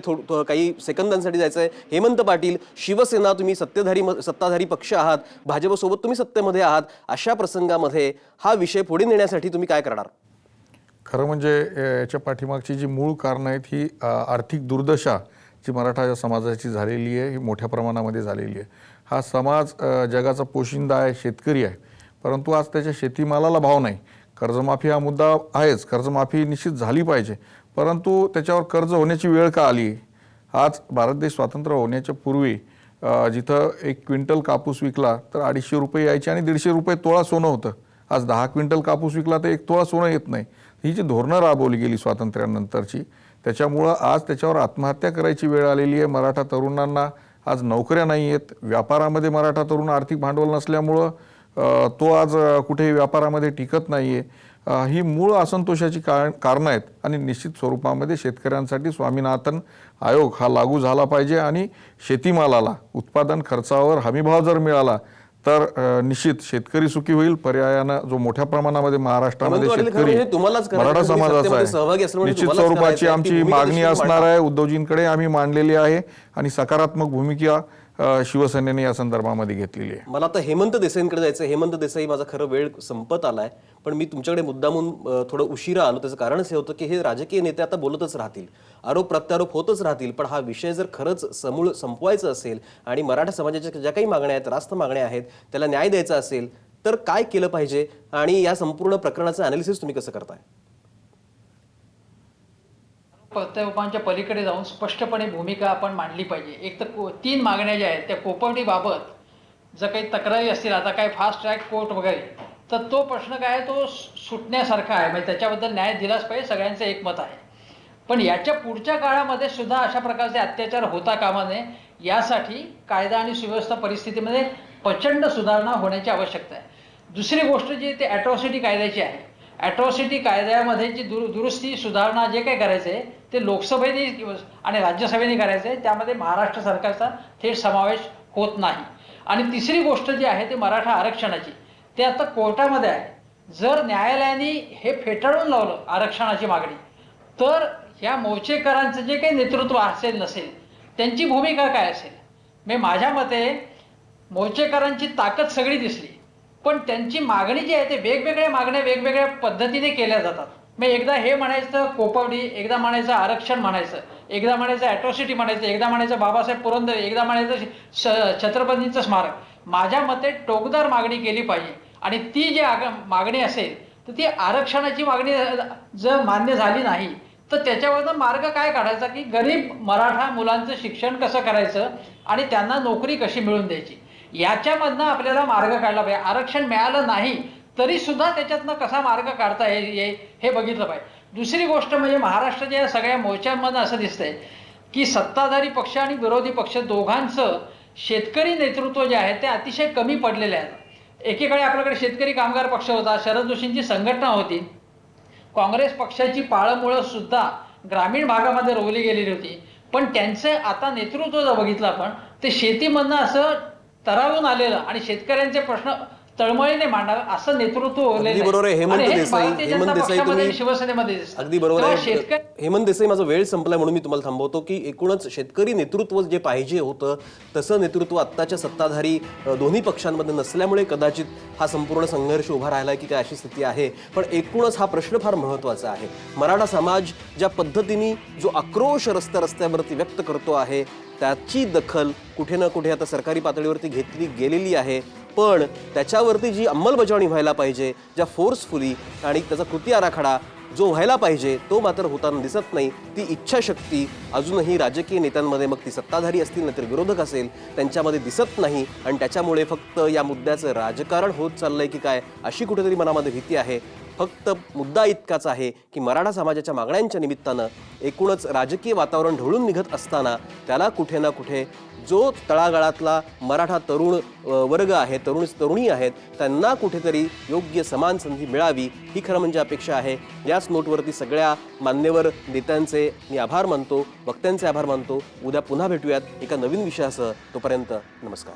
काही सेकंदांसाठी जायचं आहे. हेमंत पाटील, शिवसेना, तुम्ही सत्ताधारी पक्ष आहात, भाजपसोबत तुम्ही सत्तेमध्ये आहात, अशा प्रसंगामध्ये हा विषय पुढे नेण्यासाठी तुम्ही काय करणार? खरं म्हणजे याच्या पाठीमागची जी मूळ कारणं आहेत ही आर्थिक दुर्दशा जी मराठा समाजाची झालेली आहे ही मोठ्या प्रमाणामध्ये झालेली आहे. हा समाज जगाचा पोशिंदा आहे, शेतकरी आहे, परंतु आज त्याच्या शेतीमालाला भाव नाही. कर्जमाफी हा मुद्दा आहेच, कर्जमाफी निश्चित झाली पाहिजे, परंतु त्याच्यावर कर्ज होण्याची वेळ का आली? आज भारत देश स्वातंत्र्य होण्याच्या पूर्वी जिथं 1 क्विंटल कापूस विकला तर 250 रुपये यायचे आणि 150 रुपये तोळा सोनं होतं. आज 10 क्विंटल कापूस विकला तर 1 तोळा सोनं येत नाही. ही जी धोरणं राबवली गेली स्वातंत्र्यानंतरची, त्याच्यामुळं आज त्याच्यावर आत्महत्या करायची वेळ आलेली आहे. मराठा तरुणांना आज नोकऱ्या नाही आहेत. व्यापारामध्ये मराठा तरुण आर्थिक भांडवल नसल्यामुळं तो आज कुठेही व्यापारामध्ये टिकत नाही आहे. ही मूळ असंतोषाची कारणं आहेत आणि निश्चित स्वरूपामध्ये शेतकऱ्यांसाठी स्वामीनाथन आयोग हा लागू झाला पाहिजे आणि शेतीमालाला उत्पादन खर्चावर हमीभाव जर मिळाला तर निश्चित शेतकरी सुखी होईल. पर्यायानं जो मोठ्या प्रमाणामध्ये महाराष्ट्रामध्ये हेमंत पाटील, शेतकरी खरं हे तुम्हालाच करायचं, मराठा तुम्ही समाजाचा सत्तेमध्ये सहभागी असल्यामुळे आहे, निश्चित तुम्हालाच स्वरूपाची करायचं आहे. ती आमची भूमिका मागणी तशी असणार मांडा. आहे. उद्योजींकडे आम्ही मांडलेली आहे आणि सकारात्मक भूमिका शिवसेनेने या संदर्भामध्ये घेतलेली आहे. मला आता हेमंत देसाईंकडे जायचं. हेमंत देसाई, माझा खरं वेळ संपत आलाय, पण मी तुमच्याकडे मुद्दामून थोडं उशिरा आलो. त्याचं कारण असं होतं की हे राजकीय नेते आता बोलतच राहतील, आरोप प्रत्यारोप होतच राहतील, पण हा विषय जर खरंच समूळ संपवायचा असेल आणि मराठा समाजाच्या ज्या काही मागण्या आहेत, रास्त मागण्या आहेत, त्याला न्याय द्यायचा असेल तर काय केलं पाहिजे आणि या संपूर्ण प्रकरणाचं अनालिसिस तुम्ही कसं करताय? प्रत्यारोपांच्या पलीकडे जाऊन स्पष्टपणे भूमिका आपण मांडली पाहिजे. एक तर 3 मागण्या ज्या आहेत त्या कोपर्डीबाबत जर काही तक्रारी असतील, आता काय फास्ट ट्रॅक कोर्ट वगैरे, तर तो प्रश्न काय आहे तो सुटण्यासारखा आहे. म्हणजे त्याच्याबद्दल न्याय दिलाच पाहिजे, सगळ्यांचं एकमत आहे. पण याच्या पुढच्या काळामध्ये सुद्धा अशा प्रकारचे अत्याचार होता कामा नये, यासाठी कायदा आणि सुव्यवस्था परिस्थितीमध्ये प्रचंड सुधारणा होण्याची आवश्यकता आहे. दुसरी गोष्ट जी ते ॲट्रॉसिटी कायद्याची आहे, ॲट्रॉसिटी कायद्यामध्ये जी दुरुस्ती सुधारणा जे काही करायचं आहे ते लोकसभेने आणि राज्यसभेने करायचं आहे, त्यामध्ये महाराष्ट्र सरकारचा थेट समावेश होत नाही. आणि तिसरी गोष्ट जी आहे ती मराठा आरक्षणाची, ते आता कोर्टामध्ये आहे. जर न्यायालयाने हे फेटाळून लावलं आरक्षणाची मागणी, तर ह्या मोर्चेकरांचं जे काही नेतृत्व असेल नसेल त्यांची भूमिका काय असेल. मी माझ्या मते मोर्चेकरांची ताकद सगळी दिसली, पण त्यांची मागणी जी आहे ते वेगवेगळ्या मागण्या वेगवेगळ्या पद्धतीने केल्या जातात. मी एकदा हे म्हणायचं कोपर्डी, एकदा म्हणायचं आरक्षण म्हणायचं, एकदा म्हणायचं ॲट्रॉसिटी म्हणायचं, एकदा म्हणायचं बाबासाहेब पुरंदरे, एकदा म्हणायचं छत्रपतींचं स्मारक. माझ्या मते टोकदार मागणी केली पाहिजे आणि ती जी मागणी असेल तर ती आरक्षणाची मागणी जर मान्य झाली नाही तर त्याच्यावरनं मार्ग काय काढायचा की गरीब मराठा मुलांचं शिक्षण कसं करायचं आणि त्यांना नोकरी कशी मिळवून द्यायची, याच्यामधनं आपल्याला मार्ग काढला पाहिजे. आरक्षण मिळालं नाही तरी सुद्धा त्याच्यातनं कसा मार्ग काढता येईल हे बघितलं पाहिजे. दुसरी गोष्ट म्हणजे महाराष्ट्राच्या या सगळ्या मोर्चांमधनं असं दिसतंय की सत्ताधारी पक्ष आणि विरोधी पक्ष दोघांचं शेतकरी नेतृत्व जे आहे ते अतिशय कमी पडलेले आहे. एकीकडे आपल्याकडे शेतकरी कामगार पक्ष होता, शरद जोशींची संघटना होती, काँग्रेस पक्षाची पाळंमुळं सुद्धा ग्रामीण भागामध्ये रोवली गेलेली होती, पण त्यांचं आता नेतृत्व जर बघितलं आपण ते शेतीमधनं असं तरावून आलेलं आणि शेतकऱ्यांचे प्रश्न तळमळीने मांडावे असं नेतृत्व अगदी बरोबर आहे हेमंत देसाई. हेमंत देसाई, तुम्ही शिवसेनेमध्ये अगदी बरोबर आहे. हेमंत देसाई, माझा वेळ संपलाय म्हणून मी तुम्हाला थांबवतो की एकूणच शेतकरी नेतृत्व जे पाहिजे होतं तसं नेतृत्व आत्ताच्या सत्ताधारी दोन्ही पक्षांमध्ये नसल्यामुळे कदाचित हा संपूर्ण संघर्ष उभा राहिला की काय अशी स्थिती आहे. पण एकूणच हा प्रश्न फार महत्त्वाचा आहे. मराठा समाज ज्या पद्धतीने जो आक्रोश रस्त्यावरती व्यक्त करतो आहे त्याची दखल कुठे ना कुठे आता सरकारी पातळीवरती घेतली गेलेली आहे, पण त्याच्यावरती जी अंमलबजावणी व्हायला पाहिजे, ज्या फोर्सफुली आणि त्याचा कृती आराखडा जो व्हायला पाहिजे तो मात्र होताना दिसत नाही. ती इच्छाशक्ती अजूनही राजकीय नेत्यांमध्ये, मग ती सत्ताधारी असतील नाहीतर विरोधक असेल, त्यांच्यामध्ये दिसत नाही आणि त्याच्यामुळे फक्त या मुद्द्याचं राजकारण होत चाललंय की काय अशी कुठेतरी मनामध्ये भीती आहे. फक्त मुद्दा इतकाच आहे की मराठा समाजाच्या मागण्यांच्या निमित्तानं एकूणच राजकीय वातावरण ढवळून निघत असताना त्याला कुठे ना कुठे जो तळागाळातला मराठा तरुण वर्ग आहे, तरुणी आहेत, त्यांना कुठेतरी योग्य समान संधी मिळावी ही खरं म्हणजे अपेक्षा आहे. याच नोटवरती सगळ्या मान्यवर नेत्यांचे मी आभार मानतो, वक्त्यांचे आभार मानतो. उद्या पुन्हा भेटूयात एका नवीन विषयासह. तोपर्यंत नमस्कार.